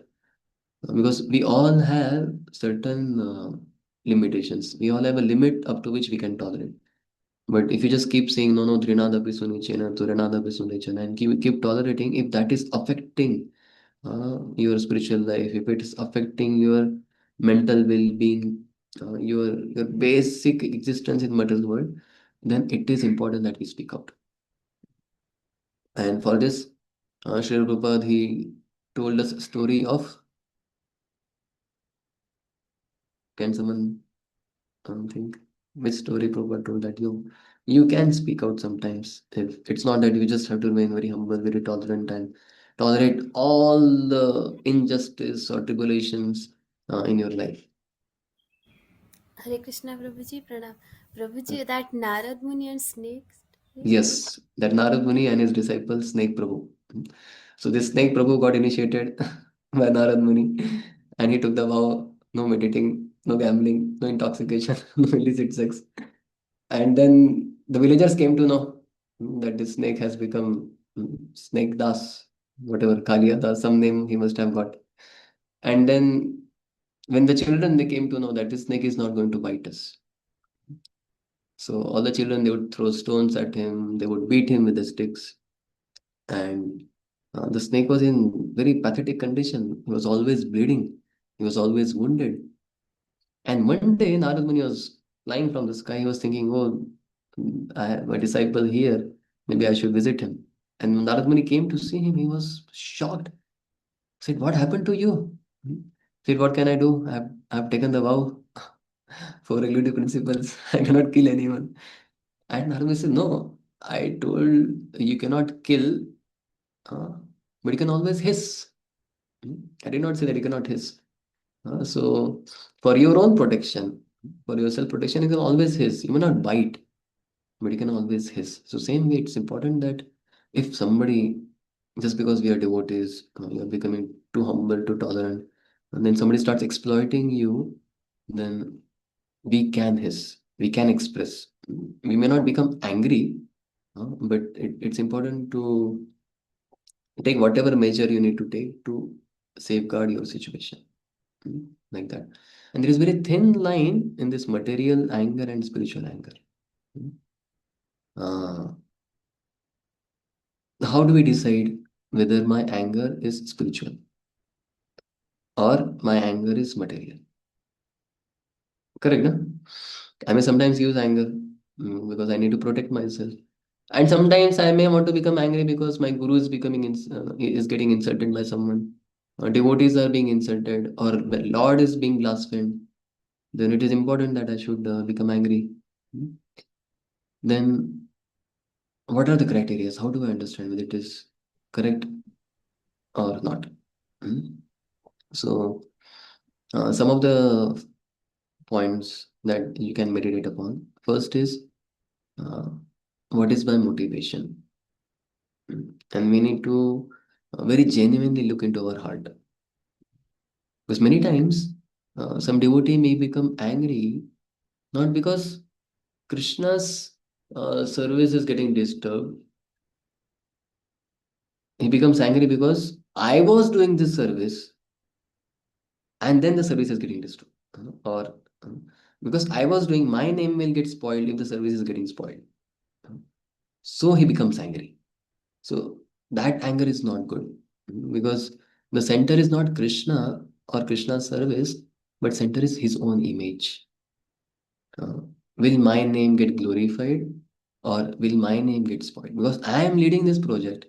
Because we all have certain limitations. We all have a limit up to which we can tolerate. But if you just keep saying no, no, Drinadapi Sunichena, Turanadapi Sunichena, and keep tolerating, if that is affecting your spiritual life, if it is affecting your mental well-being, your basic existence in material world, then it is important that we speak out. And for this, Sri Prabhupada, he told us a story of, can someone think which story Prabhupada told that you can speak out sometimes. If it's not that you just have to remain very humble, very tolerant, and tolerate all the injustice or tribulations in your life. Hare Krishna, Prabhuji, Pranam. Prabhuji, that Narad Muni and snakes. Yes, that Narad Muni and his disciple Snake Prabhu. So this Snake Prabhu got initiated by Narad Muni, and he took the vow: no meditating, no gambling, no intoxication, no illicit sex. And then the villagers came to know that this snake has become Snake Das, whatever, Kalia Das, some name he must have got. And then when the children, they came to know that this snake is not going to bite us. So all the children, they would throw stones at him, they would beat him with the sticks. And the snake was in very pathetic condition. He was always bleeding. He was always wounded. And one day, Narad Muni was flying from the sky. He was thinking, oh, I have a disciple here. Maybe I should visit him. And when Narad Muni came to see him, he was shocked. Said, what happened to you? Said, what can I do? I've taken the vow for regulative principles. I cannot kill anyone. And Narad Muni said, no, I told you cannot kill, uh, but you can always hiss. I did not say that you cannot hiss. So, for your own protection, for your self protection, you can always hiss. You may not bite, but you can always hiss. So, same way, it's important that if somebody, just because we are devotees, you are becoming too humble, too tolerant, and then somebody starts exploiting you, then we can hiss, we can express. We may not become angry, but it's important to take whatever measure you need to take to safeguard your situation. Like that. And there is very thin line in this material anger and spiritual anger. Uh, how do we decide whether my anger is spiritual or my anger is material? Correct, no? I may sometimes use anger because I need to protect myself. And sometimes I may want to become angry because my guru is is getting insulted by someone. Devotees are being insulted, or the Lord is being blasphemed. Then it is important that I should become angry. Hmm. Then what are the criteria? How do I understand whether it is correct or not? Hmm. So, some of the points that you can meditate upon. First is, uh, what is my motivation? And we need to very genuinely look into our heart. Because many times, some devotee may become angry not because Krishna's service is getting disturbed. He becomes angry because I was doing this service and then the service is getting disturbed. Or because I was doing, my name will get spoiled if the service is getting spoiled. So he becomes angry. So that anger is not good, because the center is not Krishna or Krishna's service, but center is his own image. Uh, will my name get glorified or will my name get spoiled? Because I am leading this project.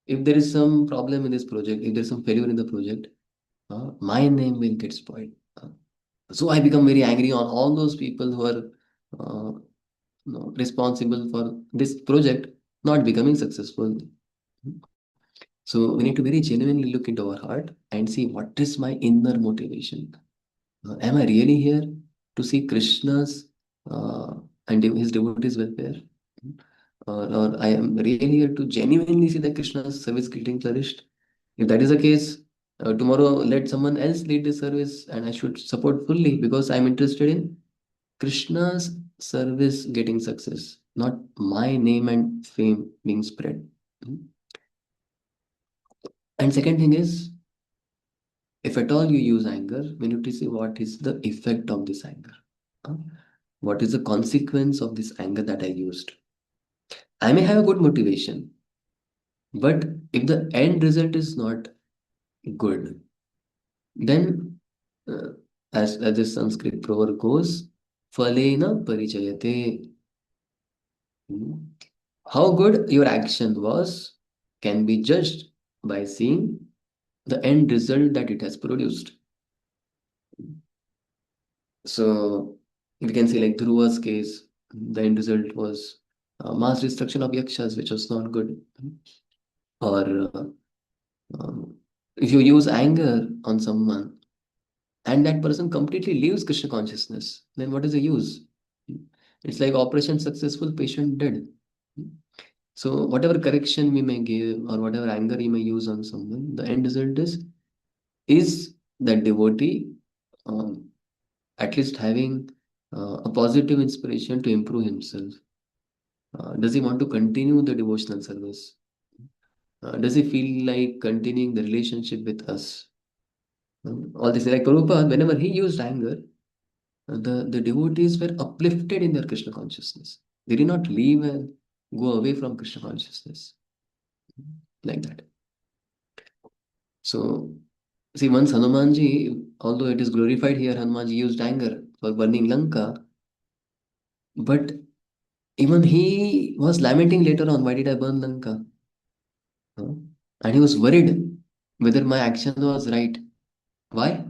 If there is some problem in this project, if there is some failure in the project, my name will get spoiled. Uh, so I become very angry on all those people who are responsible for this project, not becoming successful. So we need to very genuinely look into our heart and see what is my inner motivation. Am I really here to see Krishna's uh, and his devotees' welfare? Or I am really here to genuinely see that Krishna's service getting flourished? If that is the case, tomorrow let someone else lead the service and I should support fully because I'm interested in Krishna's service getting success, not my name and fame being spread. And second thing is, if at all you use anger, we need to see what is the effect of this anger. Huh? What is the consequence of this anger that I used? I may have a good motivation, but if the end result is not good, then uh, as the Sanskrit proverb goes, Falena Parichayate. Hmm. How good your action was can be judged by seeing the end result that it has produced. So we can say like Dhruva's case, the end result was mass destruction of yakshas, which was not good. Or um, if you use anger on someone and that person completely leaves Krishna consciousness, then what is the use? It's like operation successful, patient dead. So whatever correction we may give or whatever anger you may use on someone, the end result is that devotee um, at least having a positive inspiration to improve himself. Does he want to continue the devotional service? Does he feel like continuing the relationship with us? All this, like Prabhupada, whenever he used anger, the devotees were uplifted in their Krishna consciousness. They did not leave and go away from Krishna consciousness like that. So, see, once Hanumanji, although it is glorified here, Hanumanji used anger for burning Lanka, but even he was lamenting later on, why did I burn Lanka? Huh? And he was worried whether my action was right. Why?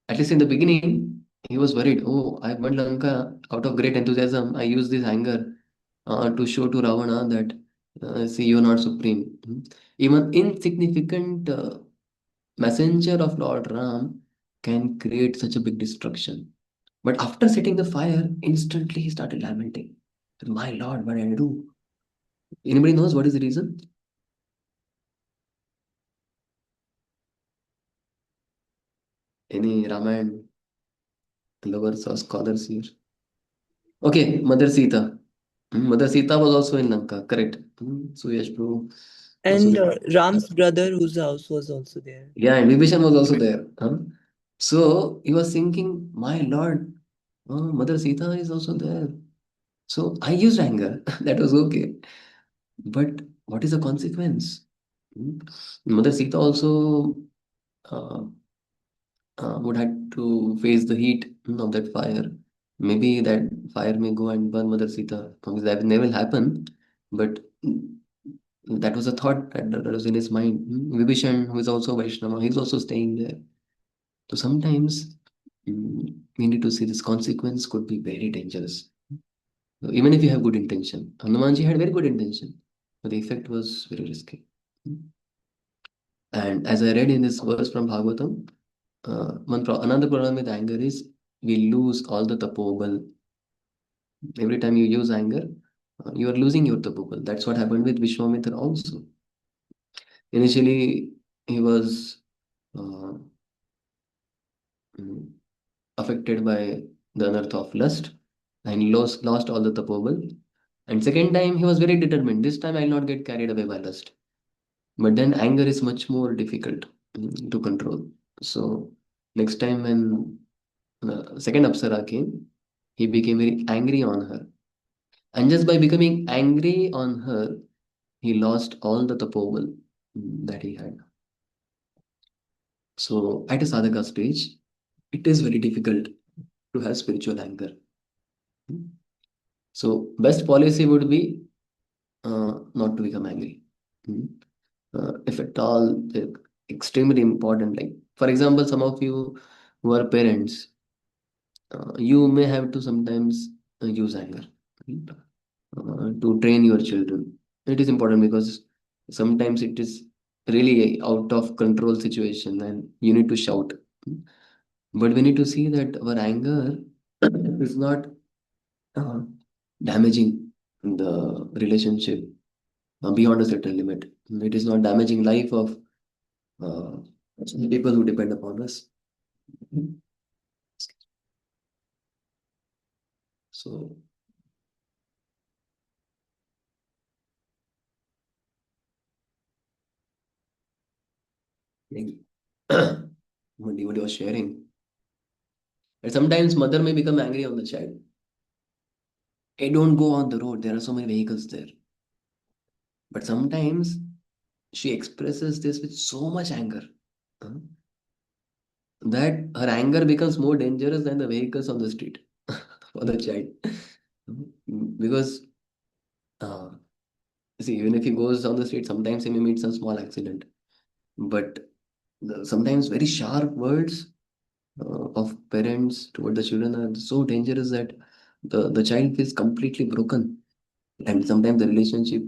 At least in the beginning, he was worried. Oh, I burned Lanka out of great enthusiasm. I used this anger to show to Ravana that, see, you're not supreme. Even insignificant messenger of Lord Ram can create such a big destruction. But after setting the fire, instantly he started lamenting. My Lord, what did I do? Anybody knows what is the reason? Any Ramayana lovers or scholars here? Okay, Mother Sita. Mother Sita was also in Lanka, correct? Suyash bro. And Ram's brother, whose house was also there. Yeah, and Vibhishan was also there. So he was thinking, my Lord, Mother Sita is also there. So I used anger. That was okay. But what is the consequence? Mother Sita also uh, would have to face the heat of that fire. Maybe that fire may go and burn Mother Sita. That will never happen. But that was a thought that was in his mind. Vibhishan, who is also Vaishnava, he's also staying there. So sometimes we need to see this consequence could be very dangerous. So even if you have good intention, Hanumanji had very good intention, but the effect was very risky. And as I read in this verse from Bhagavatam, another problem with anger is we lose all the tapobal. Every time you use anger, you are losing your tapobal. That's what happened with Vishwamitra also. Initially, he was uh, mm, affected by the unearth of lust and he lost all the tapobal. And second time, he was very determined. This time, I'll not get carried away by lust. But then anger is much more difficult to control. So next time when the second Apsara came, he became very angry on her. And just by becoming angry on her, he lost all the tapobal that he had. So at a sadhaka stage, it is very difficult to have spiritual anger. So best policy would be not to become angry. If at all, they're extremely important. Like for example, some of you who are parents, you may have to sometimes use anger. to train your children. It is important because sometimes it is really out of control situation and you need to shout. But we need to see that our anger is not uh, damaging the relationship beyond a certain limit. It is not damaging life of uh, people who depend upon us. So, like, what you was sharing. And sometimes mother may become angry on the child. Hey, don't go on the road. There are so many vehicles there. But sometimes she expresses this with so much anger uh, that her anger becomes more dangerous than the vehicles on the street for the child. Because, uh, see, even if he goes on the street, sometimes he may meet some small accident. But sometimes very sharp words of parents toward the children are so dangerous that the child feels completely broken. And sometimes the relationship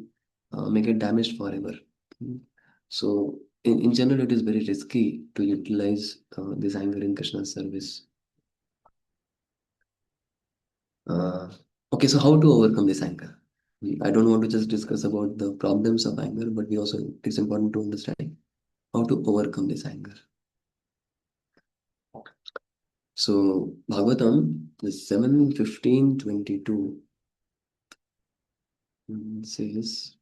may get damaged forever. Mm. So, in general, it is very risky to utilize this anger in Krishna's service. Okay, so how to overcome this anger? I don't want to just discuss about the problems of anger, but we also it's important to understand how to overcome this anger. So Bhagavatam is 7:15-22 says.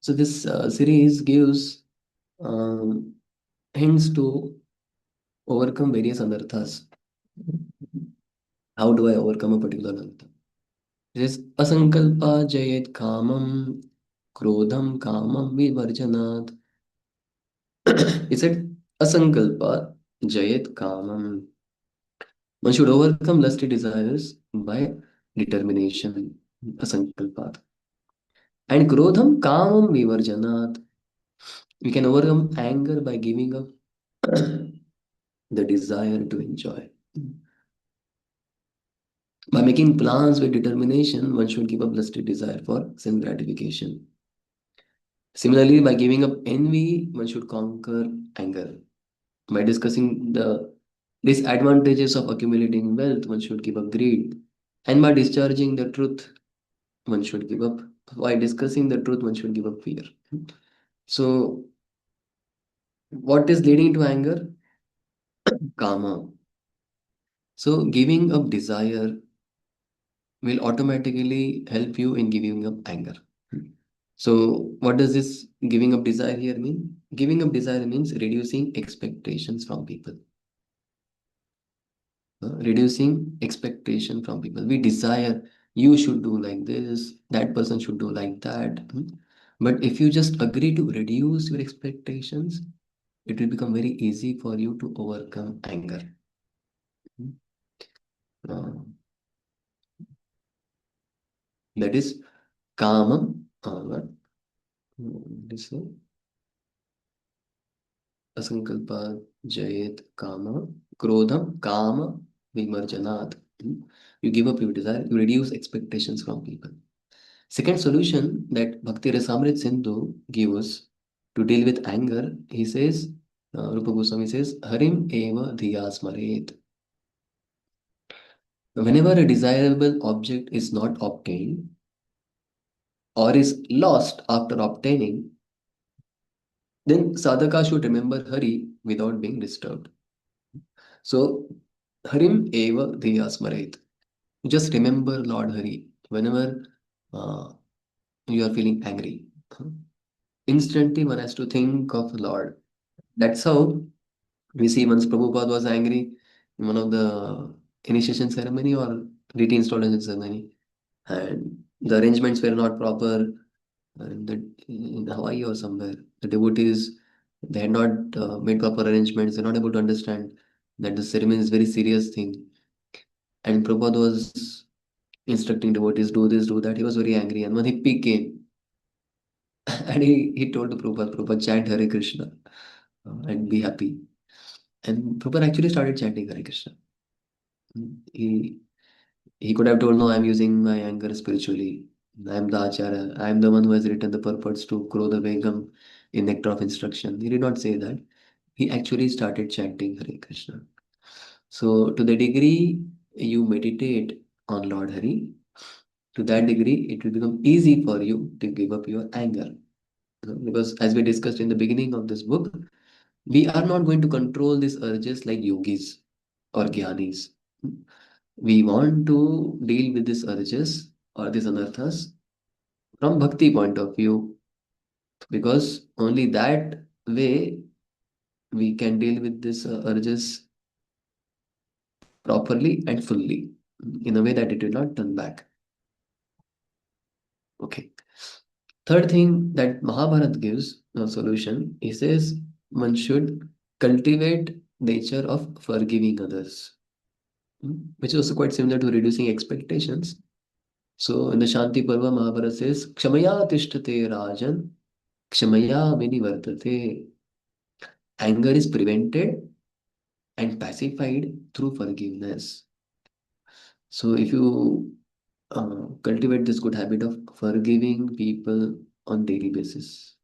So this series gives um, hints to overcome various anarthas. How do I overcome a particular anartha? It is asankalpa jayet kamam krodham kamam vivarjanat. It said asankalpa jayet kamam. One should overcome lusty desires by determination, asankalpa. And krodham kamam vivarjanat. We can overcome anger by giving up the desire to enjoy. By making plans with determination, one should give up lusty desire for sense gratification. Similarly, by giving up envy, one should conquer anger. By discussing the disadvantages of accumulating wealth, one should give up greed. And by discharging the truth, one should give up. By discussing the truth, one should give up fear. So, what is leading to anger? Karma. So, giving up desire will automatically help you in giving up anger. So, what does this giving up desire here mean? Giving up desire means reducing expectations from people. Reducing expectation from people. We desire you should do like this, that person should do like that. But if you just agree to reduce your expectations, it will become very easy for you to overcome anger. Uh, that is kama. What? This is asankalpa jayet kama krodham kama vimarjanat. You give up your desire, you reduce expectations from people. Second solution that Bhakti Rasamrit Sindhu gives to deal with anger, he says, Rupa Goswami says, Harim eva dhiya smaret. Whenever a desirable object is not obtained or is lost after obtaining, then sadhaka should remember Hari without being disturbed. So, Harim eva dhiya smaret. Just remember Lord Hari whenever you are feeling angry. Instantly, one has to think of Lord. That's how we see once Prabhupada was angry in one of the initiation ceremony or deity installation ceremony, and the arrangements were not proper in Hawaii or somewhere. The devotees they had not made proper arrangements. They're not able to understand that the ceremony is very serious thing. And Prabhupada was instructing devotees, do this, do that. He was very angry. And when he peak came, and he told Prabhupada, chant Hare Krishna and be happy. And Prabhupada actually started chanting Hare Krishna. He he could have told, no, I'm using my anger spiritually. I'm the Acharya. I'm the one who has written the purports to Krodha Vegam in Nectar of Instruction. He did not say that. He actually started chanting Hare Krishna. So, to the degree you meditate on Lord Hari, to that degree it will become easy for you to give up your anger. Because, as we discussed in the beginning of this book, we are not going to control these urges like yogis or jnanis. We want to deal with these urges or these anarthas from bhakti point of view, because only that way we can deal with these urges properly and fully, in a way that it will not turn back. Okay. Third thing that Mahabharat gives a solution, he says one should cultivate nature of forgiving others, which is also quite similar to reducing expectations. So in the Shanti Parva, Mahabharata says, Kshamaya tishtate rajan, Kshamaya vinivartate. Anger is prevented and pacified through forgiveness. So if you cultivate this good habit of forgiving people on daily basis,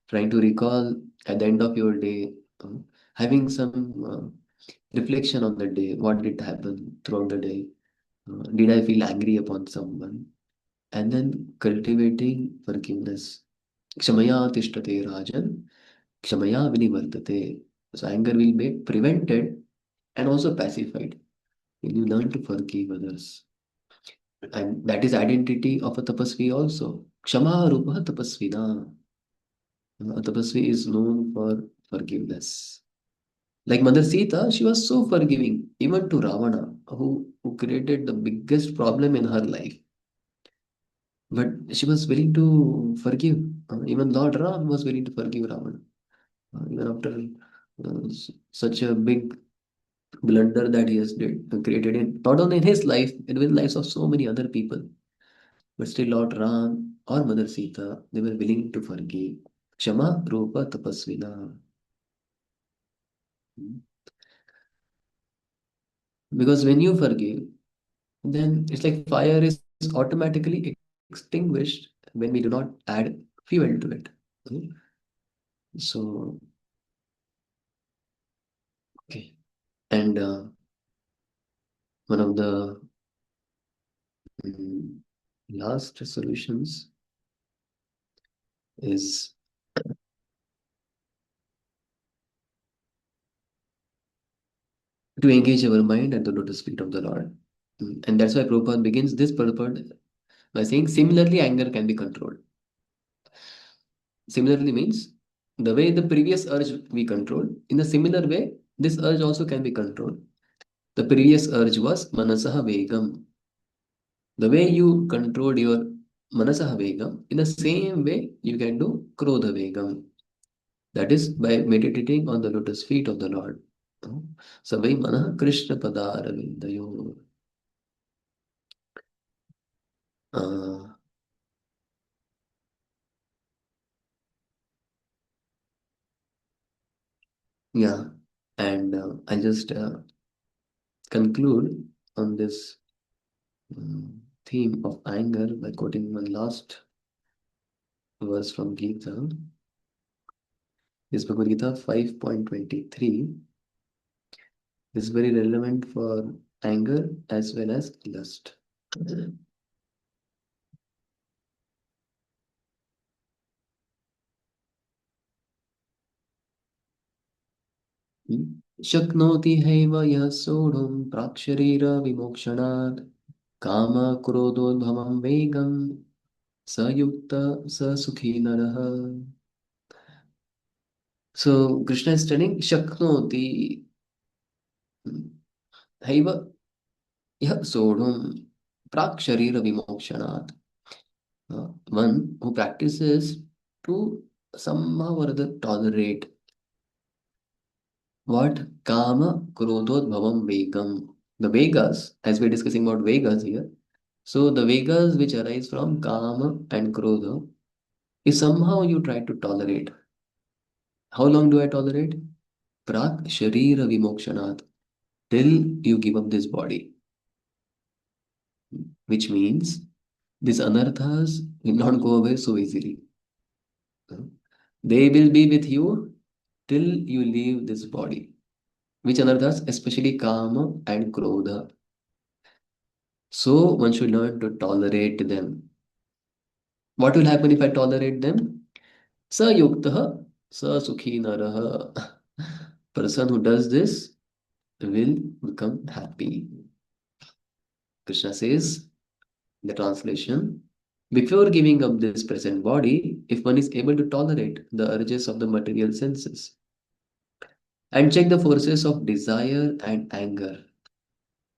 trying to recall at the end of your day, having some reflection on the day, what did happen throughout the day, did I feel angry upon someone, and then cultivating forgiveness. Kshamaya tishtate rajan, kshamaya vinivartate. So anger will be prevented and also pacified when you learn to forgive others. And that is identity of a tapasvi also. Kshama rupa tapasvina. A tapasvi is known for forgiveness. Like Mother Sita, she was so forgiving, even to Ravana, who created the biggest problem in her life. But she was willing to forgive. Even Lord Ram was willing to forgive Ravana. Even after such a big blunder that he has created in not only in his life, but in lives of so many other people. But still, Lord Ram or Mother Sita, they were willing to forgive. Kshama Rupa Tapasvina. Because when you forgive, then it's like fire is automatically extinguished when we do not add fuel to it. So, okay. And one of the last solutions is to engage our mind at the lotus feet of the Lord. And that's why Prabhupada begins this purport by saying, similarly, anger can be controlled. Similarly means the way the previous urge we controlled, in a similar way, this urge also can be controlled. The previous urge was manasaha vegam. The way you controlled your manasaha vegam, in the same way you can do krodha vegam. That is by meditating on the lotus feet of the Lord. Savai manah Krishna padaravindayo. Yeah, and I'll just conclude on this theme of anger by quoting one last verse from Gita. This Bhagavad Gita 5.23 is very relevant for anger as well as lust. शक्नोति have यः सोढुं प्राक्शरीरविमोक्षणात् कामक्रोधोद्भवं वेगं स युक्त स सुखी नरः. So Krishna is telling Shaknoti Haiva Yah Sodhum Prak Sharira Vimokshanat. One who practices to somehow or other tolerate what? Kama Krododbhavam Vegam. The Vegas, as we're discussing about Vegas here, so the Vegas which arise from Kama and Krodha is somehow you try to tolerate. How long do I tolerate? Prak Sharira Vimokshanat, till you give up this body. Which means these anarthas will not go away so easily. They will be with you till you leave this body. Which anarthas? Especially Kama and Krodha. So one should learn to tolerate them. What will happen if I tolerate them? Sa yuktaha, sa sukhi naraha. Person who does this will become happy. Krishna says, the translation, before giving up this present body, if one is able to tolerate the urges of the material senses and check the forces of desire and anger,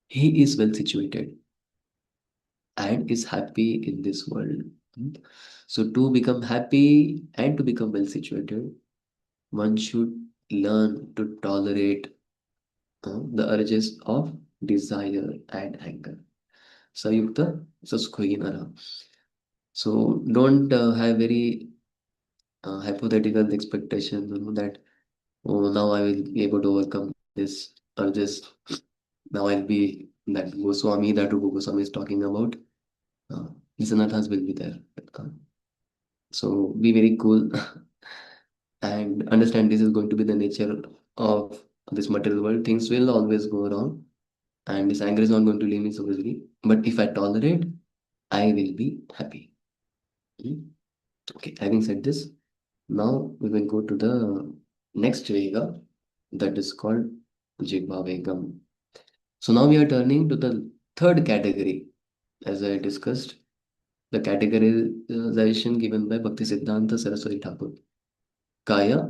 he is well situated and is happy in this world. So, to become happy and to become well situated, one should learn to tolerate the urges of desire and anger. Sayukta Saskhoinara. So, don't have very hypothetical expectations, that, oh, now I will be able to overcome this urges. Now I'll be that Goswami that Rupa Goswami is talking about. These anathas will be there. Uh, so be very cool and understand this is going to be the nature of this material world. Things will always go wrong, and this anger is not going to leave me so easily. But if I tolerate, I will be happy. Hmm? Okay, having said this, now we will go to the next Vega, that is called Jigva Vegam. So now we are turning to the third category, as I discussed, the categorization given by Bhakti Siddhanta Saraswati Thakur. Kaya,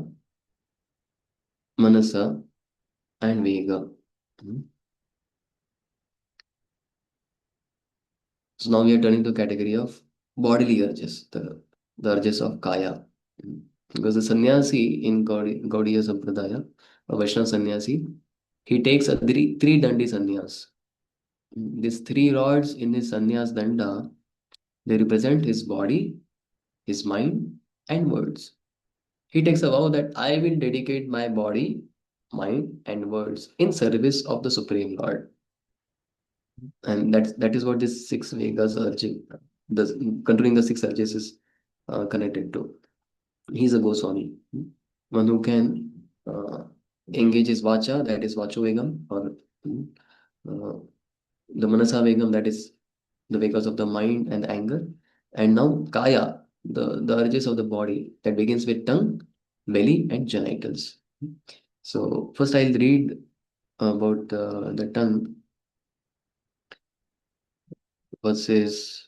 Manasa, and Vega. Hmm. So now we are turning to the category of bodily urges, the urges of Kaya. Hmm. Because the sannyasi in Gaudiya Sampradaya, a Vaishnava sannyasi, he takes a three dandi sannyas. These three rods in his sannyas danda, they represent his body, his mind, and words. He takes a vow that I will dedicate my body, mind, and words in service of the Supreme Lord. And that is what this six Vegas urging, controlling the six urges is connected to. He's a Goswami, one who can engage his vacha, that is vacho vegam, or uh, the manasa vegam, that is the vegas of the mind and anger, and now kaya, the urges of the body, that begins with tongue, belly, and genitals. So first I'll read about the tongue verses.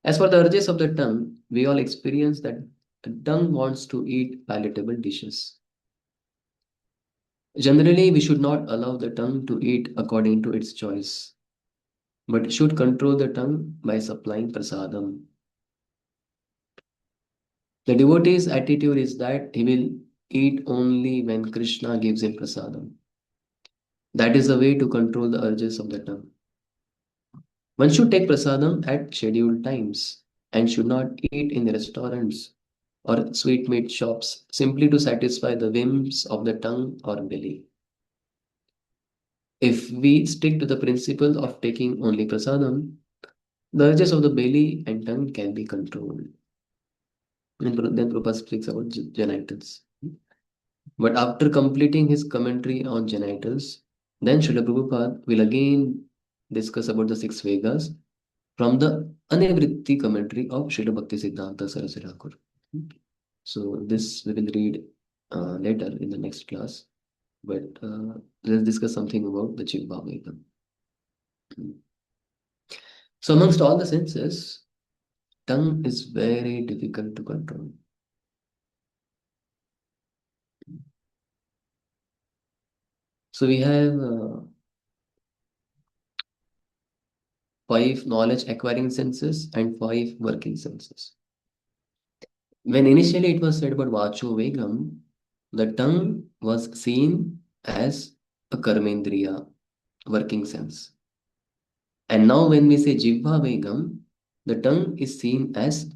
As for the urges of the tongue, we all experience that the tongue wants to eat palatable dishes. Generally, we should not allow the tongue to eat according to its choice, but should control the tongue by supplying prasadam. The devotee's attitude is that he will eat only when Krishna gives him prasadam. That is the way to control the urges of the tongue. One should take prasadam at scheduled times and should not eat in restaurants or sweetmeat shops simply to satisfy the whims of the tongue or belly. If we stick to the principle of taking only prasadam, the urges of the belly and tongue can be controlled. And then Prabhupada speaks about genitals. But after completing his commentary on genitals, then Srila Prabhupada will again discuss about the six Vegas from the Anivritti commentary of Srila Bhakti Siddhanta Saraswati Thakur. So this we will read later in the next class. But let's discuss something about the Jivva Vega. So amongst all the senses, tongue is very difficult to control. So we have 5 knowledge acquiring senses and 5 working senses. When initially it was said about Vacho Vegam, the tongue was seen as a karmendriya, working sense. And now when we say Jivva Vegam, the tongue is seen as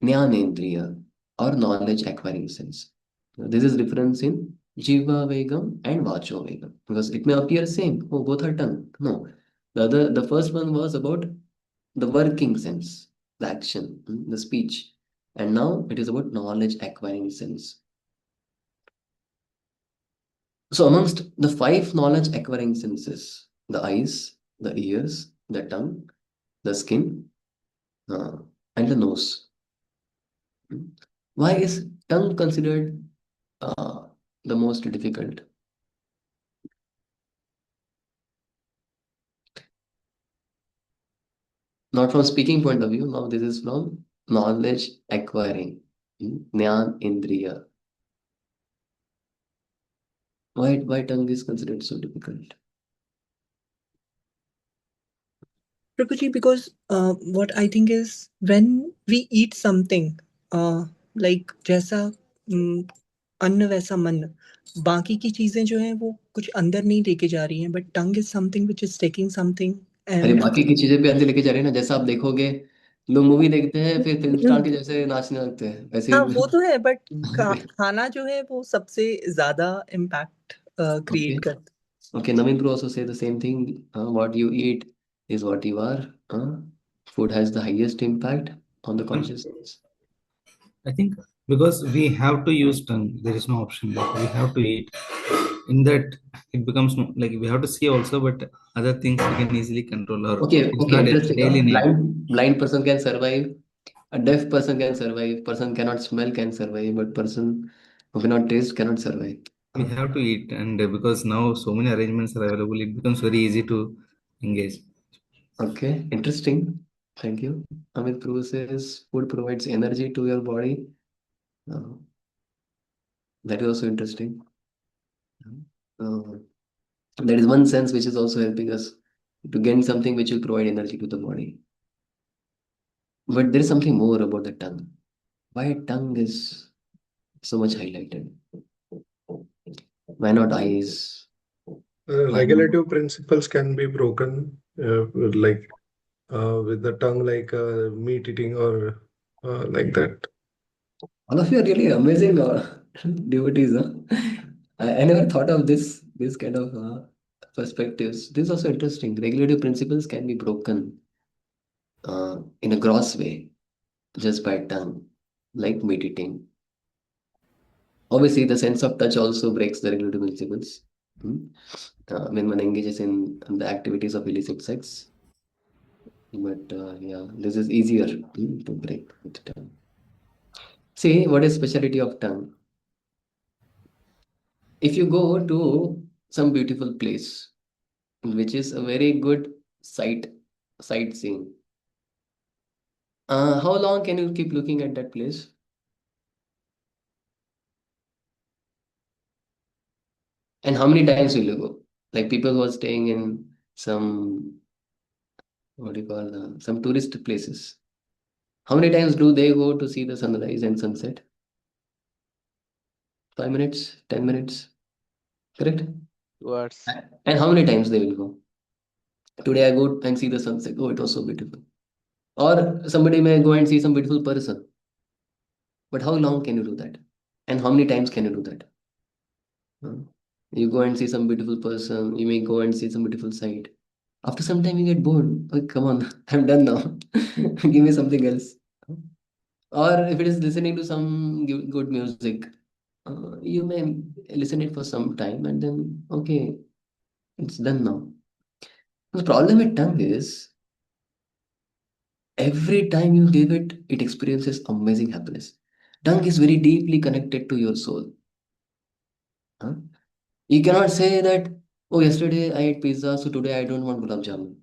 Jnanendriya or knowledge acquiring sense. This is difference in Jiva Vegam and Vacho Vegam because it may appear same. Oh, both are tongue. No, the first one was about the working sense, the action, the speech, and now it is about knowledge acquiring sense. So amongst the five knowledge acquiring senses, the eyes, the ears, the tongue, the skin, and the nose. Why is tongue considered the most difficult? Not from speaking point of view, now this is from knowledge acquiring. Jnana Indriya. Why tongue is considered so difficult? Prabhuji, because what I think is when we eat something, like जैसा अन्न वैसा मन, बाकी की चीजें जो हैं वो कुछ अंदर नहीं लेके जा रही हैं, but tongue is something which is taking something अरे and बाकी की चीजें भी अंदर लेके जा रहे हैं ना, जैसा आप देखोगे लोग मूवी देखते हैं फिर फिल्म स्टार के जैसे नाचने लगते हैं वैसे हाँ वो तो है, but Okay. खाना जो है वो सबसे ज्यादा impact create करता है. Okay, Naveen Bro also say the same thing. What you eat is what you are. Food has the highest impact on the consciousness. I think because we have to use tongue, there is no option. Like we have to eat. In that, it becomes like we have to see also, but other things we can easily control. Or Okay, it's okay, not a interesting. daily need. Blind person can survive. A deaf person can survive. Person cannot smell can survive, but person who cannot taste cannot survive. We have to eat, and because now so many arrangements are available, it becomes very easy to engage. Okay, interesting. Thank you. Amit Prabhu says food provides energy to your body. Uh, that is also interesting. Uh, that is one sense which is also helping us to gain something which will provide energy to the body. But there is something more about the tongue. Why tongue is so much highlighted? Why not eyes? Regulative principles can be broken, like with the tongue, like meat eating or like that. All of you are really amazing devotees. Huh? I never thought of this kind of perspectives. This is also interesting. Regulative principles can be broken in a gross way just by tongue, like meditating. Obviously, the sense of touch also breaks the regulative principles. When one engages in the activities of illicit sex. But yeah, this is easier to break with tongue. See, what is speciality of tongue? If you go to some beautiful place, which is a very good sightseeing, how long can you keep looking at that place? And how many times will you go? Like people who are staying in some, what do you call, some tourist places. How many times do they go to see the sunrise and sunset? 5 minutes, 10 minutes, correct? Towards And how many times they will go? Today I go and see the sunset. Oh, it was so beautiful. Or somebody may go and see some beautiful person. But how long can you do that? And how many times can you do that? You go and see some beautiful person, you may go and see some beautiful sight. After some time, you get bored. Oh, come on, I'm done now. Give me something else. Or if it is listening to some good music, you may listen it for some time and then, okay, it's done now. The problem with tongue is every time you give it, it experiences amazing happiness. Tongue is very deeply connected to your soul. Huh? You cannot say that, oh, yesterday I ate pizza, so today I don't want gulab jamun.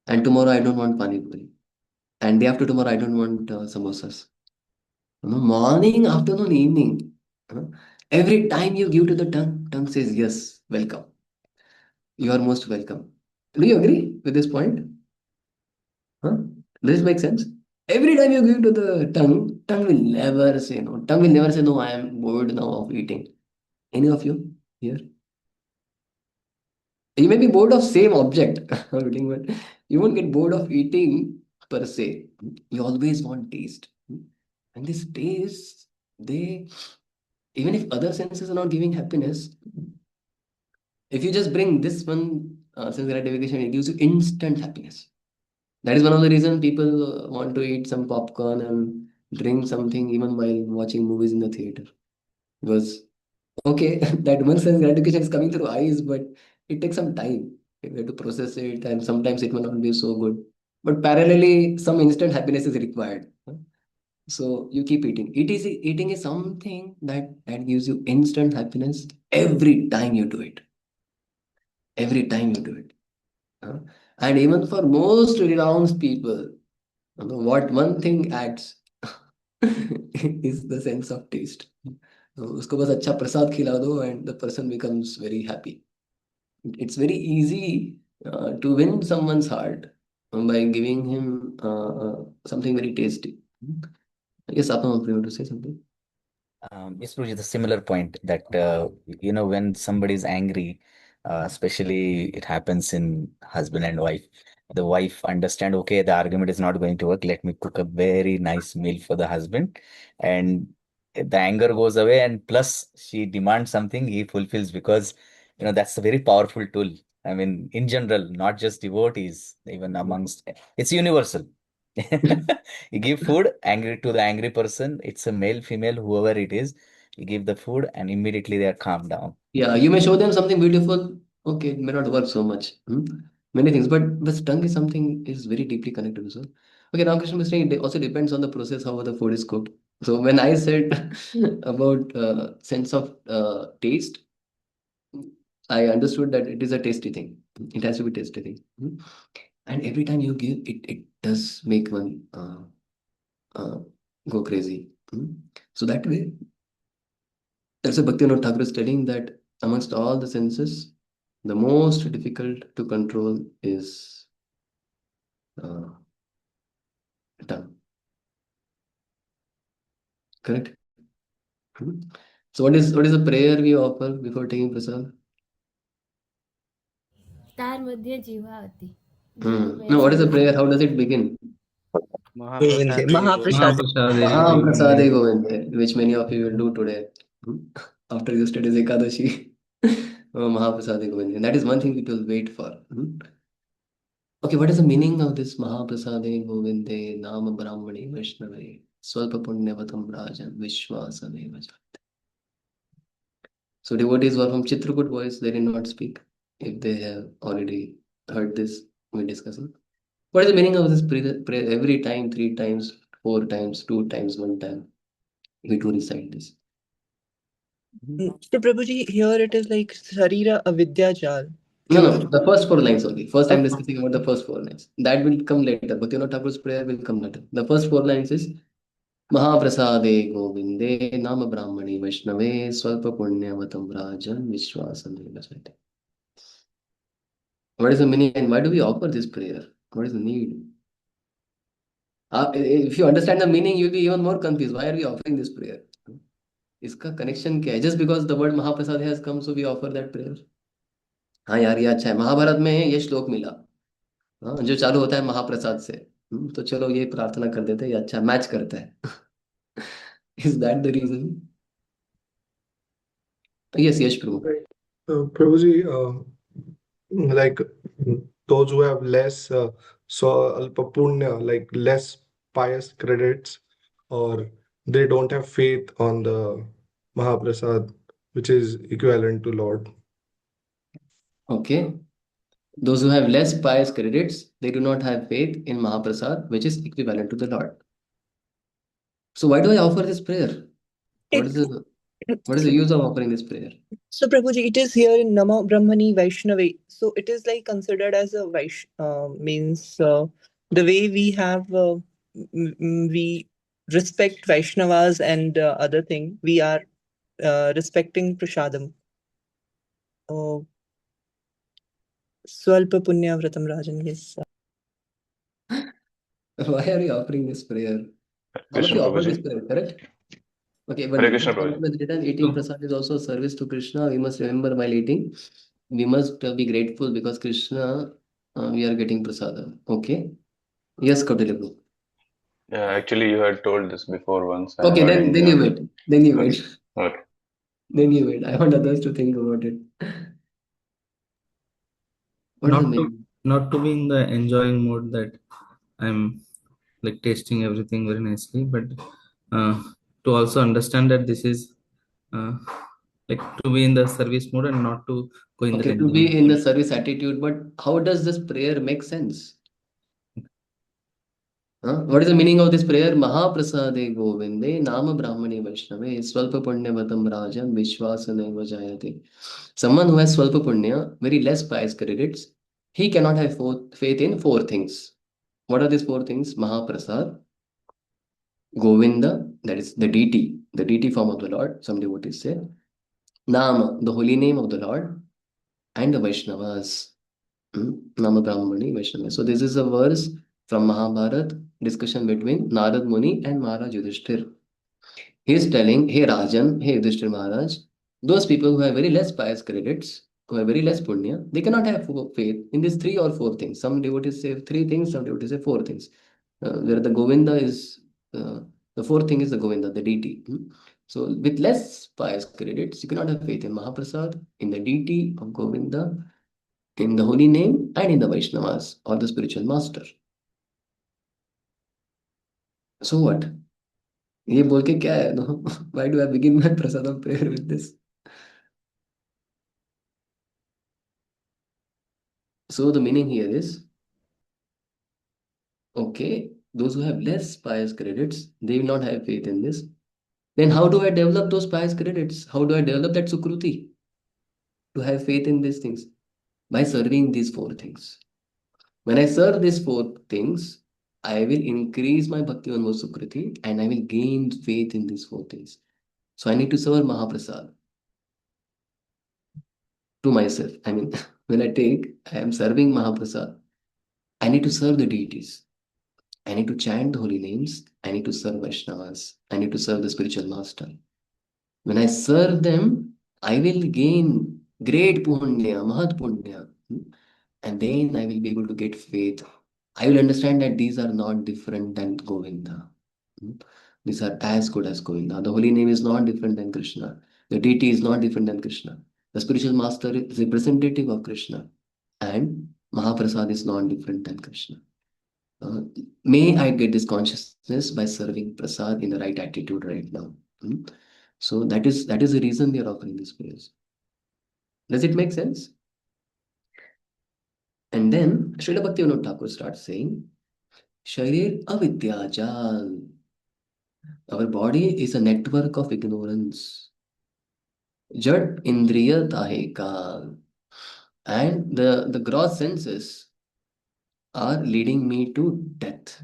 And tomorrow I don't want pani puri. And day after tomorrow I don't want samosas. Morning, afternoon, evening. Huh? Every time you give to the tongue, tongue says, yes, welcome. You are most welcome. Do you agree with this point? Huh? Does this make sense? Every time you give to the tongue, tongue will never say no. Tongue will never say, no, I am bored now of eating. Any of you here? You may be bored of same object, but you won't get bored of eating per se. You always want taste. And this taste, they, even if other senses are not giving happiness, if you just bring this one sense gratification, it gives you instant happiness. That is one of the reasons people want to eat some popcorn and drink something even while watching movies in the theater. Because, okay, that one sense gratification is coming through eyes, but it takes some time. We have to process it, and sometimes it may not be so good. But parallelly, some instant happiness is required. So you keep eating. Eating is something that gives you instant happiness every time you do it. Every time you do it. Uh, And even for most renounced people, what one thing adds is the sense of taste. उसको बस अच्छा प्रसाद खिला दो and the person becomes very happy. It's very easy to win someone's heart by giving him something very tasty. Yes, Apam, if you want to say something. Yes, Puji, the similar point that when somebody is angry, especially it happens in husband and wife. The wife understand, okay, the argument is not going to work. Let me cook a very nice meal for the husband, and the anger goes away. And plus, she demands something, he fulfills because that's a very powerful tool. I mean, in general, not just devotees, even amongst it's universal. You give food angry to the angry person. It's a male, female, whoever it is. You give the food and immediately they are calmed down. Yeah, you may show them something beautiful. Okay, it may not work so much. Many things, but tongue is something is very deeply connected as well. Okay, Ramakrishna was saying it also depends on the process how the food is cooked. So when I said about sense of taste, I understood that it is a tasty thing. It has to be tasty thing. And every time you give it, it does make one uh, go crazy. So that way, that's a Bhaktivinoda Thakur is telling that amongst all the senses, the most difficult to control is uh, tongue. Correct? So what is the prayer we offer before taking prasad? तार मध्ये जीवा अति No, what is the prayer? How does it begin? Govinde, Mahaprasad. Mahaprasade Govinde, which many of you will do today. After yesterday's Ekadashi. Mahaprasade Govinde. And that is one thing people wait for. Okay, what is the meaning of this Mahaprasade Govinde Nama Brahmani Vaishnave Swalpa Punyavatam Rajan Vishwasane Vajate? So devotees who are from Chitrakoot voice, they did not speak. If they have already heard this, we discussing. What is the meaning of this prayer? Every time, 3 times, 4 times, 2 times, 1 time, we do recite this. So Prabhuji, here it is like Sarira Avidya Jal. No, the first 4 lines only. First, I'm discussing about the first 4 lines. That will come later. Bhaktivinoda Thakur's prayer will come later. The first 4 lines is Mahaprasade Govinde Nama Brahmani Vaishnave Swalpa Punyavatam Rajan Vishwasane Vajate. What is the meaning and why do we offer this prayer? What is the need? If you understand the meaning, you'll be even more confused. Why are we offering this prayer? इसका connection क्या है? Just because the word Mahaprasad has come, so we offer that prayer. हाँ यार ये अच्छा है. महाभारत में ये श्लोक मिला. हाँ, जो चालू होता है महाप्रसाद से. तो चलो ये प्रार्थना कर देते हैं. ये अच्छा मैच करता है. Is that the reason? Yes, Prabhu. Prabhuji, like those who have less alpa punya, like less pious credits, or they don't have faith on the Mahaprasad, which is equivalent to Lord. Okay. Those who have less pious credits, they do not have faith in Mahaprasad, which is equivalent to the Lord. So why do I offer this prayer? What is the use of offering this prayer? So Prabhuji, it is here in Nama Brahmani Vaishnave. So it is like considered as a means the way we have we respect Vaishnavas and other thing. We are respecting Prasadam. Swalpa Punya Vratam Rajan. Yes. Why are we offering this prayer? All of you offer this prayer, correct? Okay, but Hare Krishna, Prabhuji. written eating prasad is also a service to Krishna. We must remember while eating we must be grateful because Krishna, we are getting prasada. Okay. Yes, Kautilya. Yeah, actually, you had told this before once. I Okay, heard then in then you the. wait. Then you Okay. wait. Okay. Then you wait. I want others to think about it. What is the Not to meaning? not to be in the enjoying mode that I'm like tasting everything very nicely, but uh, to also understand that this is uh, like to be in the service mode and not to go in that Okay, to enjoyment be in the mode. service attitude, but how does this prayer make sense? What is the meaning of this prayer? Mahaprasade Govinde, Nama Brahmane Vaishnave, Swalpa Punyavatam Rajan, Vishwasane Vajayate. Someone who has Swalpa Punya, very less pious credits, he cannot have faith in four things. What are these four things? Mahaprasad, Govinda, that is the deity form of the Lord, some devotees say. Nama, the holy name of the Lord, and the Vaishnavas. Nama Brahmani Vaishnava. So this is a verse from Mahabharata, discussion between Narad Muni and Maharaj Yudhishthir. He is telling, hey Rajan, hey Yudhishthir Maharaj, those people who have very less pious credits, who have very less punya, they cannot have faith in these three or four things. Some devotees say three things, some devotees say four things. Where the Govinda is, the fourth thing is the Govinda, the deity. So with less pious credits, you cannot have faith in Mahaprasad, in the deity of Govinda, in the holy name, and in the Vaishnavas or the spiritual master. So what? ये बोल के क्या है? No? Why do I begin my prasadam prayer with this? So the meaning here is, okay, those who have less pious credits, they will not have faith in this. Then how do I develop those pious credits? How do I develop that sukruti? To have faith in these things? By serving these four things. When I serve these four things, I will increase my bhakti and sukriti and I will gain faith in these four things. So I need to serve Mahaprasad to myself. I mean, when I am serving Mahaprasad, I need to serve the deities. I need to chant the holy names. I need to serve Vaishnavas. I need to serve the spiritual master. When I serve them, I will gain great punya, mahat punya. And then I will be able to get faith. I will understand that these are not different than Govinda. These are as good as Govinda. The holy name is not different than Krishna. The deity is not different than Krishna. The spiritual master is representative of Krishna. And Mahaprasad is not different than Krishna. Uh, may I get this consciousness by serving Prasad in the right attitude right now. So that is the reason we are offering these prayers. Does it make sense? And then Srila Bhaktivinoda Thakur starts saying, Sharir avidyajal. Our body is a network of ignorance. Jad indriya tahe kal. And the gross senses are leading me to death.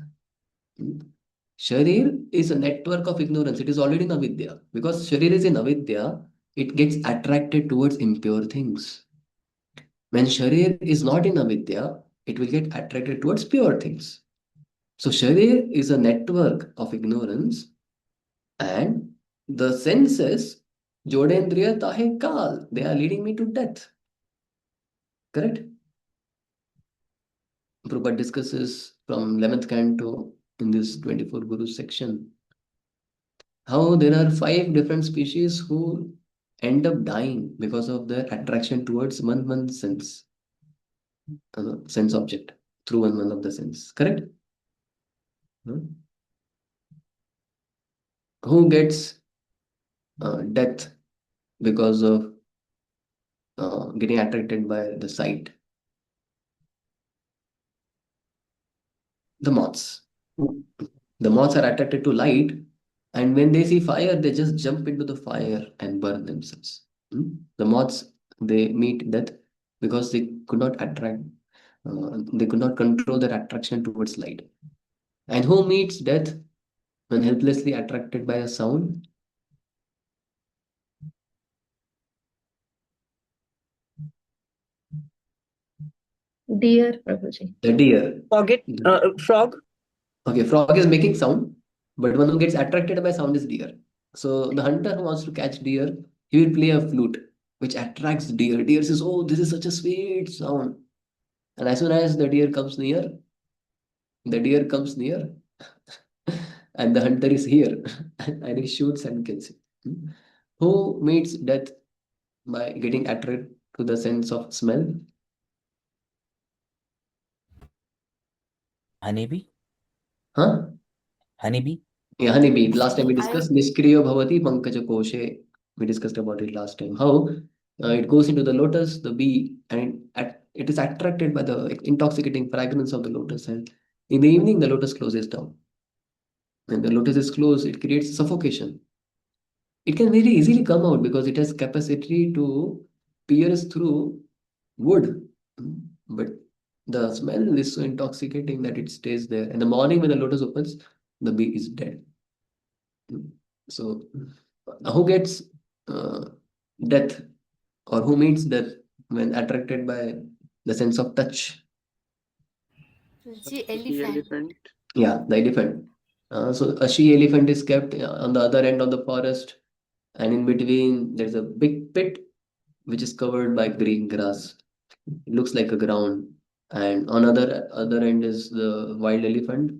Sharir is a network of ignorance. It is already in avidya. Because Sharir is in avidya, it gets attracted towards impure things. When Sharir is not in avidya, it will get attracted towards pure things. So Sharir is a network of ignorance and the senses, Jodendriya Tahe Kal, they are leading me to death. Correct? Prabhupada discusses from 11th canto in this 24 Guru section how there are 5 different species who end up dying because of their attraction towards one sense, sense object through one of the sense. Correct? Who gets death because of getting attracted by the sight? The moths. The moths are attracted to light, and when they see fire, they just jump into the fire and burn themselves. The moths, they meet death because they could not attract, they could not control their attraction towards light. And who meets death when helplessly attracted by a sound? Dear Prabhuji. The deer. Frog. Okay, frog is making sound, but one who gets attracted by sound is deer. So the hunter who wants to catch deer, he will play a flute. which attracts deer. Deer says, "Oh, this is such a sweet sound." And as soon as the deer comes near, and the hunter is here, and he shoots and kills it. Who meets death by getting attracted to the sense of smell? Honeybee? Huh? Honeybee? Yeah, honeybee. Last time we I discussed Nishkriya Bhavati Pankaja Koshe. We discussed about it last time. How it goes into the lotus, the bee, and it is attracted by the intoxicating fragrance of the lotus. And in the evening, the lotus closes down. When the lotus is closed, it creates suffocation. It can very easily come out because it has capacity to pierce through wood. But the smell is so intoxicating that it stays there. In the morning, when the lotus opens, the bee is dead. So, who gets death or who meets death when attracted by the sense of touch? Prabhuji, She elephant. elephant. Yeah, the elephant. So, a she elephant is kept on the other end of the forest, and in between, there's a big pit which is covered by green grass. It looks like a ground. And on other end is the wild elephant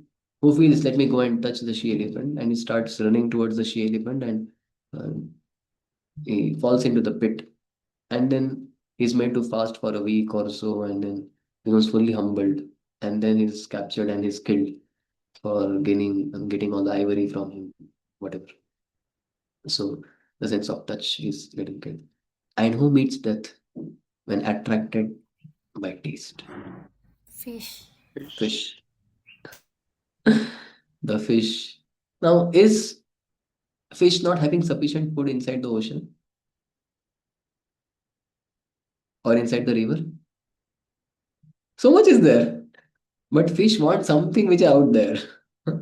who feels, let me go and touch the she elephant, and he starts running towards the she elephant, and uh, he falls into the pit, and then he's made to fast for a week or so, and then he was fully humbled, and then he's captured and he's killed for getting all the ivory from him, whatever. So the sense of touch is getting killed. And who meets death when attracted by taste? Fish. Fish. Fish. The fish. Now, is fish not having sufficient food inside the ocean or inside the river? So much is there. But fish want something which is out there.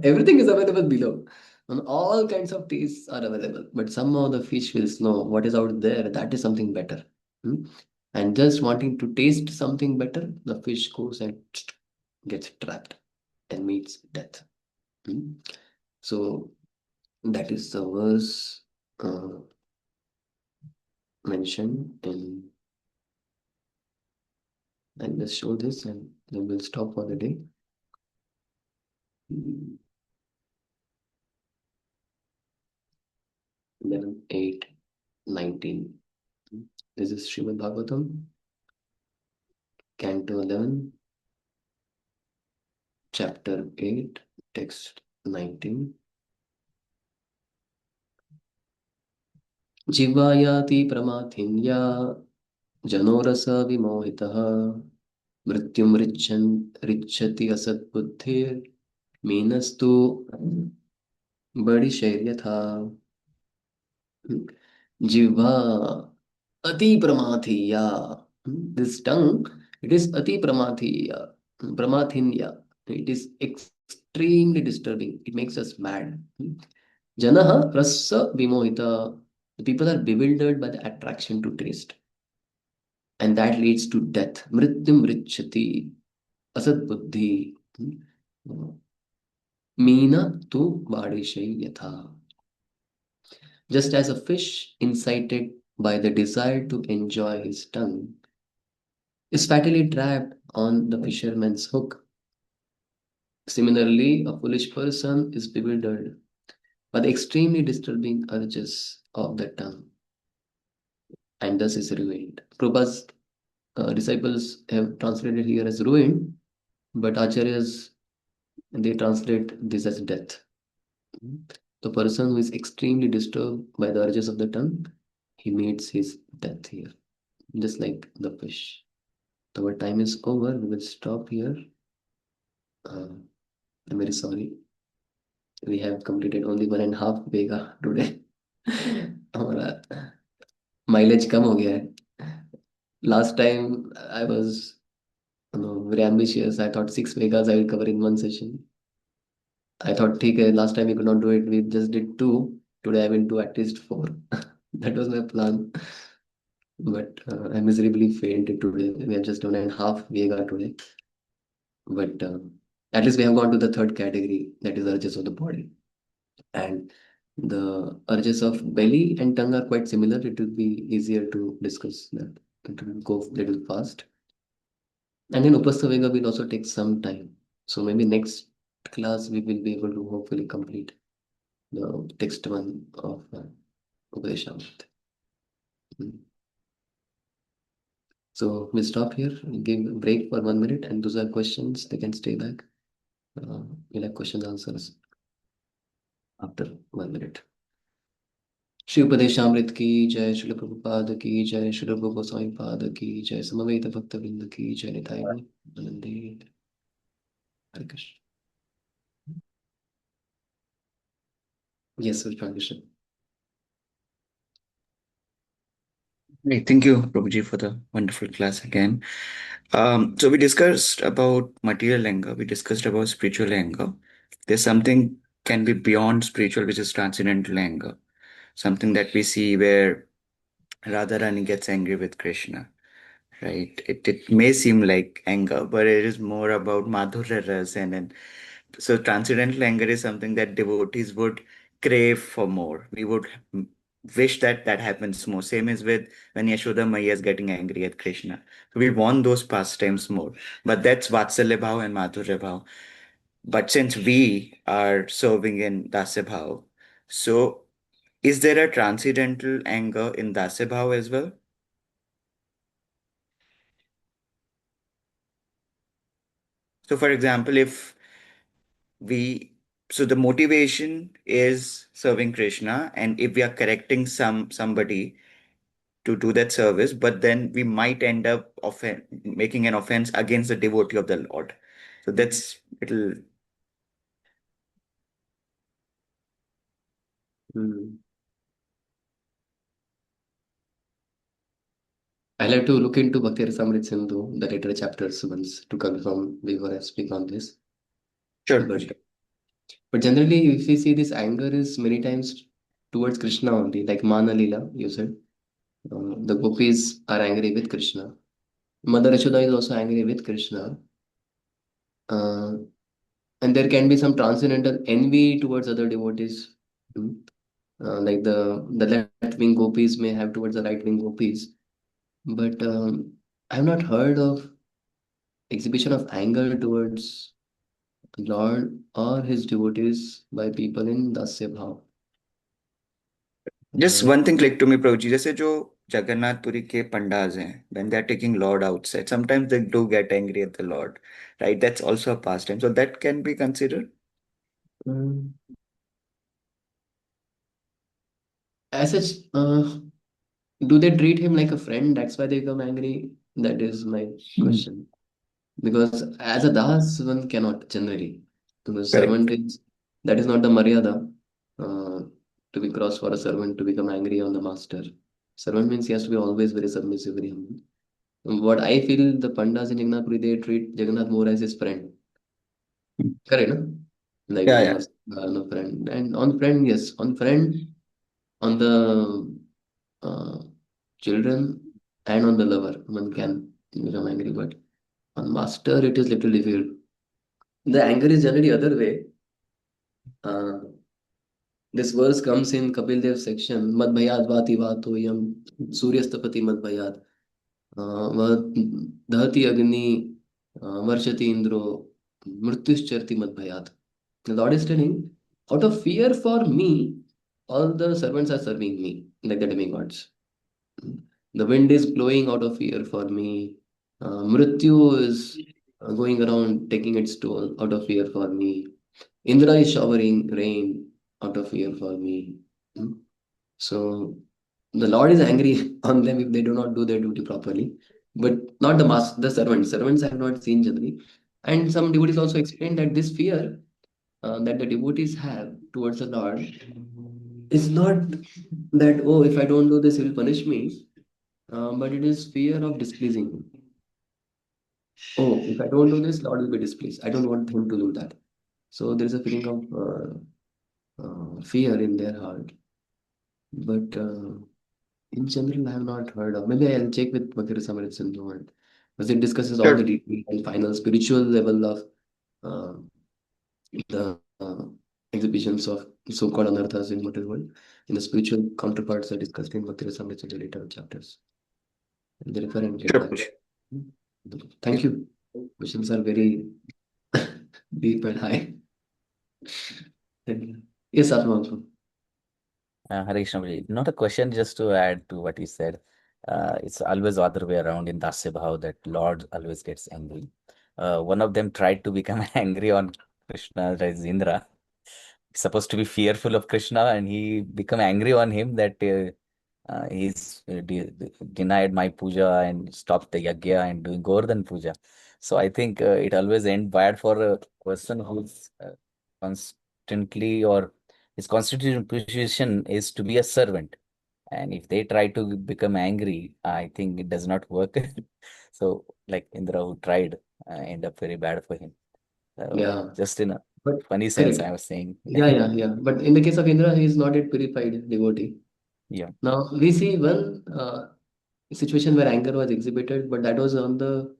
Everything is available below. And all kinds of tastes are available. But somehow the fish will know what is out there. That is something better. Hmm? And just wanting to taste something better, the fish goes and gets trapped and meets death. Hmm? So that is the verse mentioned in. I'll just show this and then we'll stop for the day. 11, 8, 19. This is Srimad Bhagavatam, Canto 11, Chapter 8, Text 19. Jivayati pramathinya janorasa vimohitaha mrityum richati asat buddhir minastu badi shairyatha. Jiva ati pramathiya. This tongue, it is ati pramathiya. Pramathinya. It is extremely disturbing. It makes us mad. Janaha rasa vimohita. The people are bewildered by the attraction to taste. And that leads to death. Mrityum richati. Asat buddhi. Meena tu vadishay yatha. Just as a fish incited by the desire to enjoy his tongue is fatally trapped on the fisherman's hook. Similarly, a foolish person is bewildered by the extremely disturbing urges of the tongue and thus is ruined. Prabhupada's disciples have translated here as ruined, but Acharyas they translate this as death. The person who is extremely disturbed by the urges of the tongue, he meets his death here, just like the fish. So our time is over. We will stop here. I'm very sorry. We have completed only 1.5 Vega today. हमारा mileage कम हो गया है. Last time I was very ambitious. I thought 6 Vegas I will cover in one session. I thought, okay, last time we could not do it. We just did 2. Today I will do at least 4. That was my plan. But I miserably failed today. We have just done 1.5 Vega today. But at least we have gone to the third category, that is urges of the body. And The urges of belly and tongue are quite similar. It will be easier to discuss that. It will go little fast. And then Upasthavega will also take some time. So maybe next class we will be able to hopefully complete the text one of Upadeshamrita. So we'll stop here, give a break for 1 minute, and those are questions, they can stay back. We'll have question answers after 1 minute. Shri Upadeshamrita की जय, श्री प्रभुपाद की जय, श्री रूप गोस्वामी पाद की जय, समवेत भक्त वृंद की जय, निताय गौर आनंदे। हरे Krishna. Yes, Krishna. Great. Thank you, Prabhuji, for the wonderful class again. So we discussed about material anger. We discussed about spiritual anger. There's something can be beyond spiritual, which is transcendental anger. Something that we see where Radharani gets angry with Krishna, right? It may seem like anger, but it is more about Madhurya Ras, and so transcendental anger is something that devotees would crave for more. We would wish that that happens more. Same as with when Yashoda Maiya is getting angry at Krishna. We want those pastimes more. But that's Vatsalya Bhav and Madhurya Bhav. But since we are serving in Dasya Bhav, so is there a transcendental anger in Dasya Bhav as well? So, for example, if we so the motivation is serving Krishna, and if we are correcting somebody to do that service, but then we might end up making an offense against the devotee of the Lord. So that's it'll I'll have to look into Bhakti Rasamrita Sindhu, the later chapters once, to confirm before I speak on this. sure. But generally, if we see, this anger is many times towards Krishna only, like Mana Lila, you said. The gopis are angry with Krishna. Mother Yashoda is also angry with Krishna. And there can be some transcendental envy towards other devotees. Like the left wing gopis may have towards the right wing gopis. But I have not heard of exhibition of anger towards Lord or his devotees by people in Dasya Bhav. Just one thing clicked to me, Prabhuji. जैसे जो जगन्नाथ पुरी के पंडाज हैं, when they're taking Lord outside, sometimes they do get angry at the Lord, right? That's also a pastime. So that can be considered. As such, do they treat him like a friend? That's why they become angry. That is my question. Because as a das, one cannot generally. To the servant is that is not the maryada. To be crossed for a servant to become angry on the master. Servant means he has to be always very submissive, very humble. What I feel, the pandas in Jagannath Puri, they treat Jagannath more as his friend. Correct, no? Like Yeah, yeah. on friend. And on friend, yes, on friend, on the children, and on the lover, one can become angry. But on master, it is little difficult. The anger is generally other way. This verse comes in Kapil Dev section. Mad bhayad vati vato yam suryastapati mad bhayad. Dahati agni varshati indro mrityuscharti mad bhayad. The Lord is telling, out of fear for me, all the servants are serving me, like the demigods. The wind is blowing out of fear for me. Mrityu is going around taking its toll out of fear for me. Indra is showering rain out of fear for me. So the Lord is angry on them if they do not do their duty properly, but not the master, the servants. Servants I have not seen generally. And some devotees also explain that this fear that the devotees have towards the Lord is not that, oh, if I don't do this, he will punish me, but it is fear of displeasing him. Oh, if I don't do this, Lord will be displeased. I don't want him to do that. So there is a feeling of fear in their heart. But in general, I have not heard of. Maybe I'll check with Bhakti Rasamrita Sindhu, because it discusses all the detail and final spiritual level of the exhibitions of so-called anarthas in material world. In the spiritual counterparts are discussed in Bhakti Rasamrita in the later chapters. And they refer and get Sure, back. Prabhuji. Thank you. Questions are very deep and high. Thank you. Yes, Atma also. Hare Krishna Prabhuji. Not a question, just to add to what he said. It's always the other way around in Dasya Bhav that Lord always gets angry. One of them tried to become angry on Krishna, that is Indra. He's supposed to be fearful of Krishna, and he become angry on him that he's denied my puja and stopped the yagya and doing Govardhan puja. So I think it always end bad for a person who's constantly, or his constitutional position is to be a servant. And if they try to become angry, I think it does not work. So like Indra who tried, end up very bad for him. So Yeah, just in a but funny sense, correct. I was saying. Yeah. But in the case of Indra, he is not yet purified devotee. Yeah. Now we see one situation where anger was exhibited, but that was on the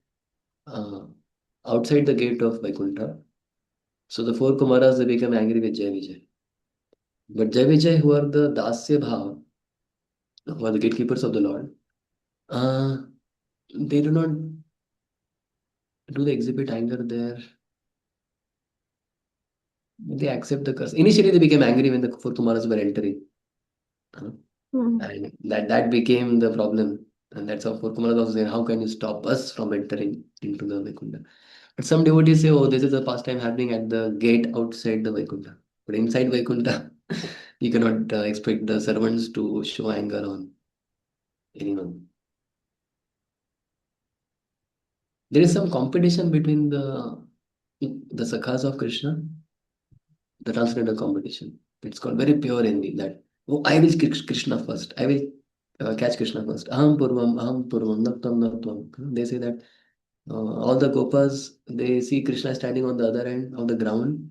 uh, outside the gate of Vaikuntha. So the four Kumaras they become angry with Jai Vijay. But Jai Vijay, who are the Dasya Bhav, who are the gatekeepers of the Lord, uh, they do not do they exhibit anger there. They accept the curse. Initially, they became angry when the four Kumaras were entering. uh, And that became the problem. And that's how four Kumaras was saying, how can you stop us from entering into the Vaikuntha? But some devotees say, oh, this is a pastime happening at the gate outside the Vaikuntha. But inside Vaikuntha, you cannot expect the servants to show anger on anyone. There is some competition between the sakhas of Krishna, the transcendental competition. It's called very pure envy that, oh, I will catch Krishna first. I will catch Krishna first. Aham purvam, natvam, natvam. They say that all the gopas, they see Krishna standing on the other end of the ground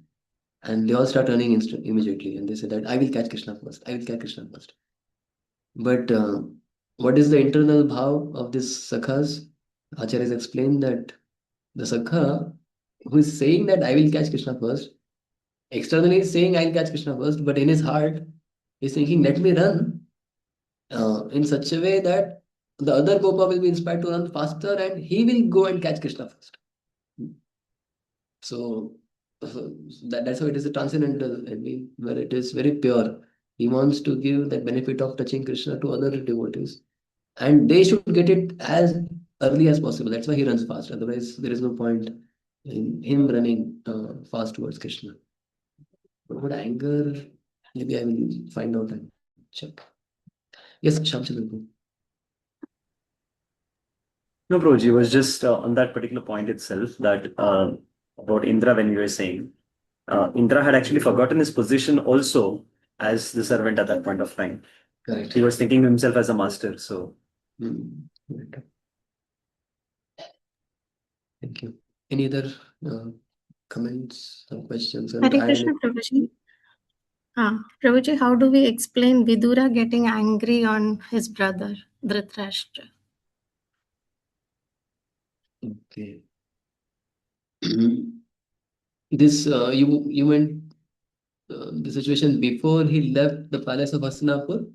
and they all start running immediately. And they say that I will catch Krishna first. I will catch Krishna first. But what is the internal bhav of this sakhas? Acharya has explained that the sakha who is saying that I will catch Krishna first, externally is saying I'll catch Krishna first, but in his heart, he's thinking, let me run in such a way that the other Gopa will be inspired to run faster and he will go and catch Krishna first. So, that's how it is a transcendental envy, where it is very pure. He wants to give that benefit of touching Krishna to other devotees, and they should get it as early as possible. That's why he runs fast. Otherwise, there is no point in him running fast towards Krishna. But what anger? Maybe I will find out and check. Yes, Shamchandra. No, Prabhuji, was just on that particular point itself that about Indra when you were saying, Indra had actually forgotten his position also as the servant at that point of time. Correct. He was thinking of himself as a master. So, Right. Thank you. Any other comments or questions? Hare Krishna, Prabhuji. Prabhuji, how do we explain Vidura getting angry on his brother, Dhritarashtra? Okay. This you meant the situation before he left the palace of Hastinapur?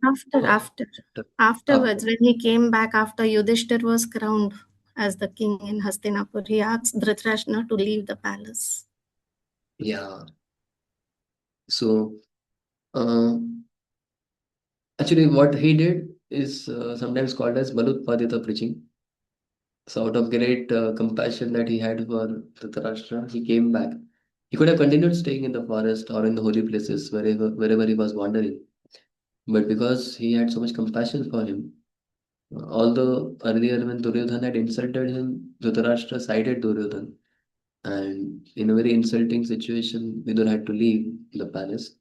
Afterwards, when he came back after Yudhishthir was crowned as the king in Hastinapur, he asked Dhritarashtra to leave the palace. Yeah. So, actually, what he did is sometimes called as Balutpadita preaching. So, out of great compassion that he had for Dhritarashtra, he came back. He could have continued staying in the forest or in the holy places wherever he was wandering. But because he had so much compassion for him, although earlier when Duryodhana had insulted him, Dhritarashtra sided Duryodhana. And in a very insulting situation, Vidur had to leave the palace.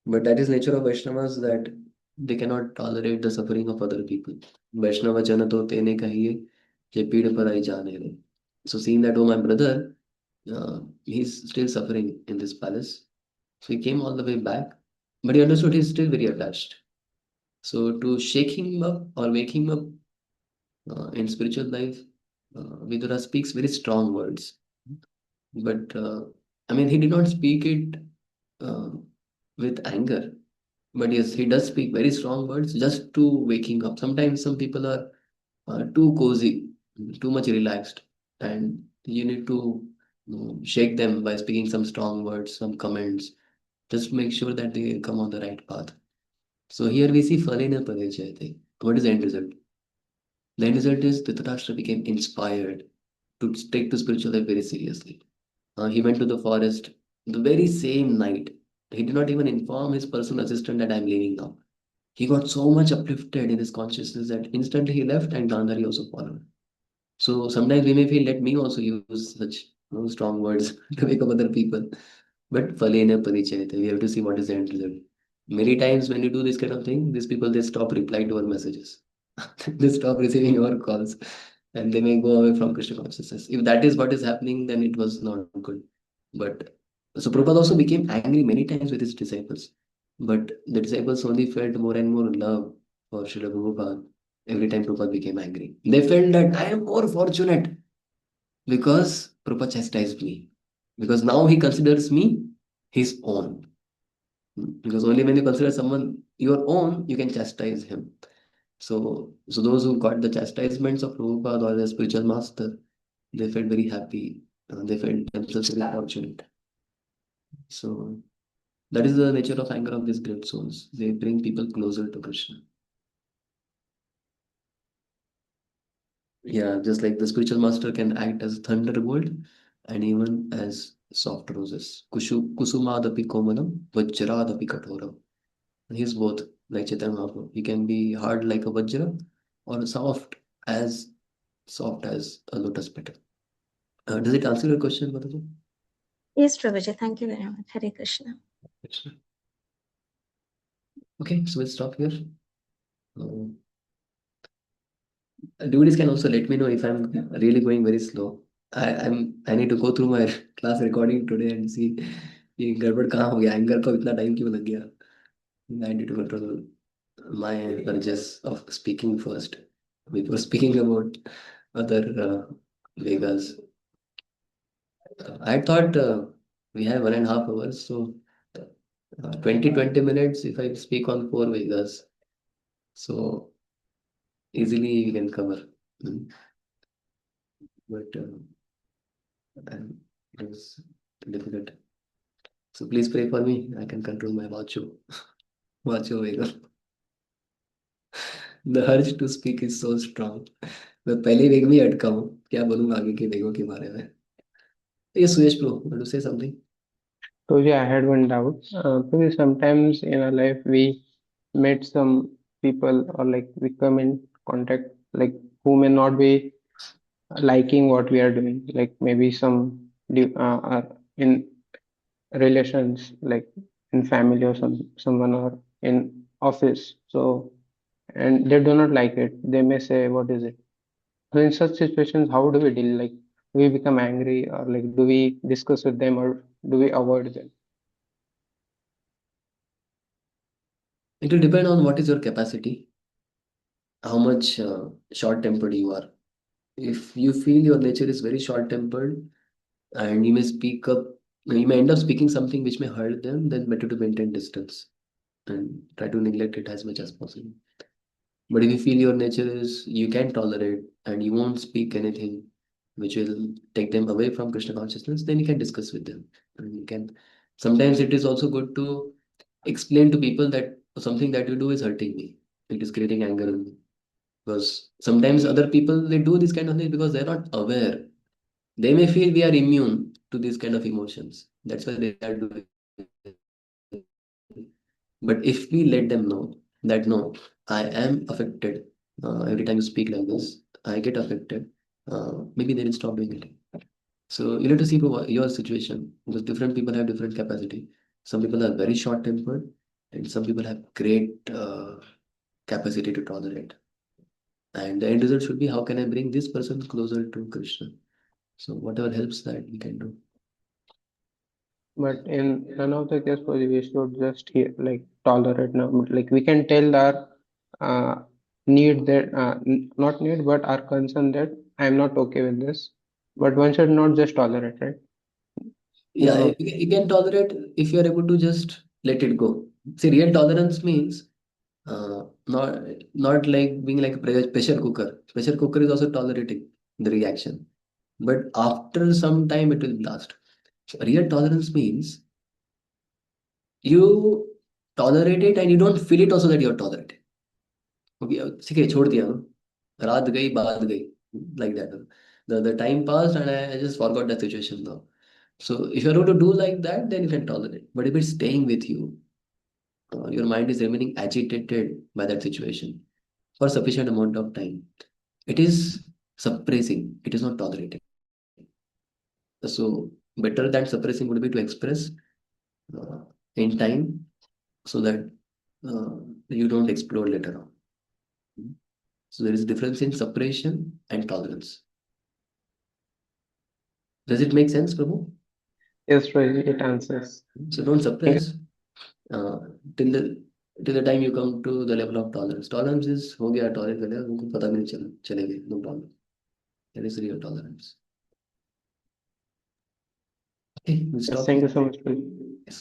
But that is nature of Vaishnavas that they cannot tolerate the suffering of other people. Vaishnava jana to tene kahiye, je peed parai jane re. So seeing that, oh my brother, he's still suffering in this palace. So he came all the way back, but he understood he's still very attached. So to shake him up or wake him up in spiritual life, Vidura speaks very strong words. But I mean, he did not speak it with anger. But yes, he does speak very strong words just to waking up. Sometimes some people are too cozy, too much relaxed, and you need to shake them by speaking some strong words, some comments. Just make sure that they come on the right path. So here we see Falena Parichayate. What is the end result? The end result is Dhritarashtra became inspired to take the spiritual life very seriously. He went to the forest the very same night. He did not even inform his personal assistant that I'm leaving now. He got so much uplifted in his consciousness that instantly he left and Gandhari also followed. So sometimes we may feel, let me also use such strong words to wake up other people. But Falena Parichayate, we have to see what is the end result. Many times when you do this kind of thing, these people they stop replying to our messages. They stop receiving our calls and they may go away from Krishna consciousness. If that is what is happening, then it was not good. But so Prabhupada also became angry many times with his disciples. But the disciples only felt more and more love for Srila Prabhupada every time Prabhupada became angry. They felt that I am more fortunate because Prabhupada chastised me. Because now he considers me his own. Because only when you consider someone your own, you can chastise him. So those who got the chastisements of Prabhupada or the spiritual master, they felt very happy. They felt themselves very fortunate. So that is the nature of anger of these great souls. They bring people closer to Krishna. Yeah, just like the spiritual master can act as thunderbolt and even as soft roses. Kusumadapi komalam, vajradapi kathoram. He's both, like Chaitanya Mahaprabhu. He can be hard like a vajra or soft as a lotus petal. Does it answer your question, Mataji? Yes, Prabhuji. Thank you very much. Hare Krishna. Krishna. Okay, so we'll stop here. Devotees can also let me know if I'm really going very slow. I need to go through my class recording today and see ये गड़बड़ कहाँ हो गया, anger को इतना time क्यों लग गया. I need to control my urges of speaking first before speaking about other Vegas. I thought we have 1.5 hours, so 20 minutes if I speak on 4 Vegas. So easily we can cover. But it was difficult. So please pray for me. I can control my vacho. Vacho Vega. The urge to speak is so strong. मैं पहले वेग में ही अटका हूँ, क्या बोलूँ आगे के वेगों के बारे में. Yes, Suyesh bro, want to say something? So yeah, I had one doubt. Because sometimes in our life we meet some people or like we come in contact like who may not be liking what we are doing. Like maybe are in relations, like in family or someone or in office. So and they do not like it. They may say, "What is it?" So in such situations, how do we deal? Like, do we become angry or like do we discuss with them or do we avoid them? It will depend on what is your capacity, how much short-tempered you are. If you feel your nature is very short-tempered and you may speak up, you may end up speaking something which may hurt them, then better to maintain distance and try to neglect it as much as possible. But if you feel your nature is you can tolerate and you won't speak anything which will take them away from Krishna consciousness, then you can discuss with them. And you can sometimes it is also good to explain to people that something that you do is hurting me. It is creating anger in me. Because sometimes other people they do this kind of things because they're not aware. They may feel we are immune to these kind of emotions. That's why they are doing. But if we let them know that no, I am affected every time you speak like this, I get affected. Maybe they will stop doing it. So you need to see your situation because different people have different capacity. Some people are very short tempered, and some people have great capacity to tolerate. And the end result should be how can I bring this person closer to Krishna? So whatever helps that we can do. But in none of the case, we should just like tolerate now. Like we can tell our need that not need, but our concern that I'm not okay with this. But one should not just tolerate, right? Yeah, No. you can tolerate if you are able to just let it go. See, real tolerance means not like being like a pressure cooker. Pressure cooker is also tolerating the reaction, but after some time it will blast. So real tolerance means you tolerate it and you don't feel it also that you're tolerating. Okay, ठीक है छोड़ दिया रात गई बात गई like that. The time passed and I just forgot that situation now. So if you're able to do like that, then you can tolerate. But if it's staying with you, your mind is remaining agitated by that situation for sufficient amount of time, it is suppressing. It is not tolerating. So better than suppressing would be to express in time so that you don't explode later on. So there is a difference in suppression and tolerance. Does it make sense, Prabhu? Yes, Prabhuji, it answers. So don't suppress till the time you come to the level of tolerance. Tolerance is हो गया tolerate कर लिया उनको पता भी नहीं चले गए, no problem. That is real tolerance. Okay, we'll stop. Thank you so much, Prabhuji. Yes.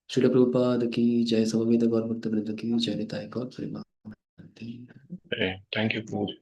Srila Prabhupada की जय, समवेत गौर भक्त वृंद की जय, निताय गौर प्रेमानंद। Thank you, Prabhuji.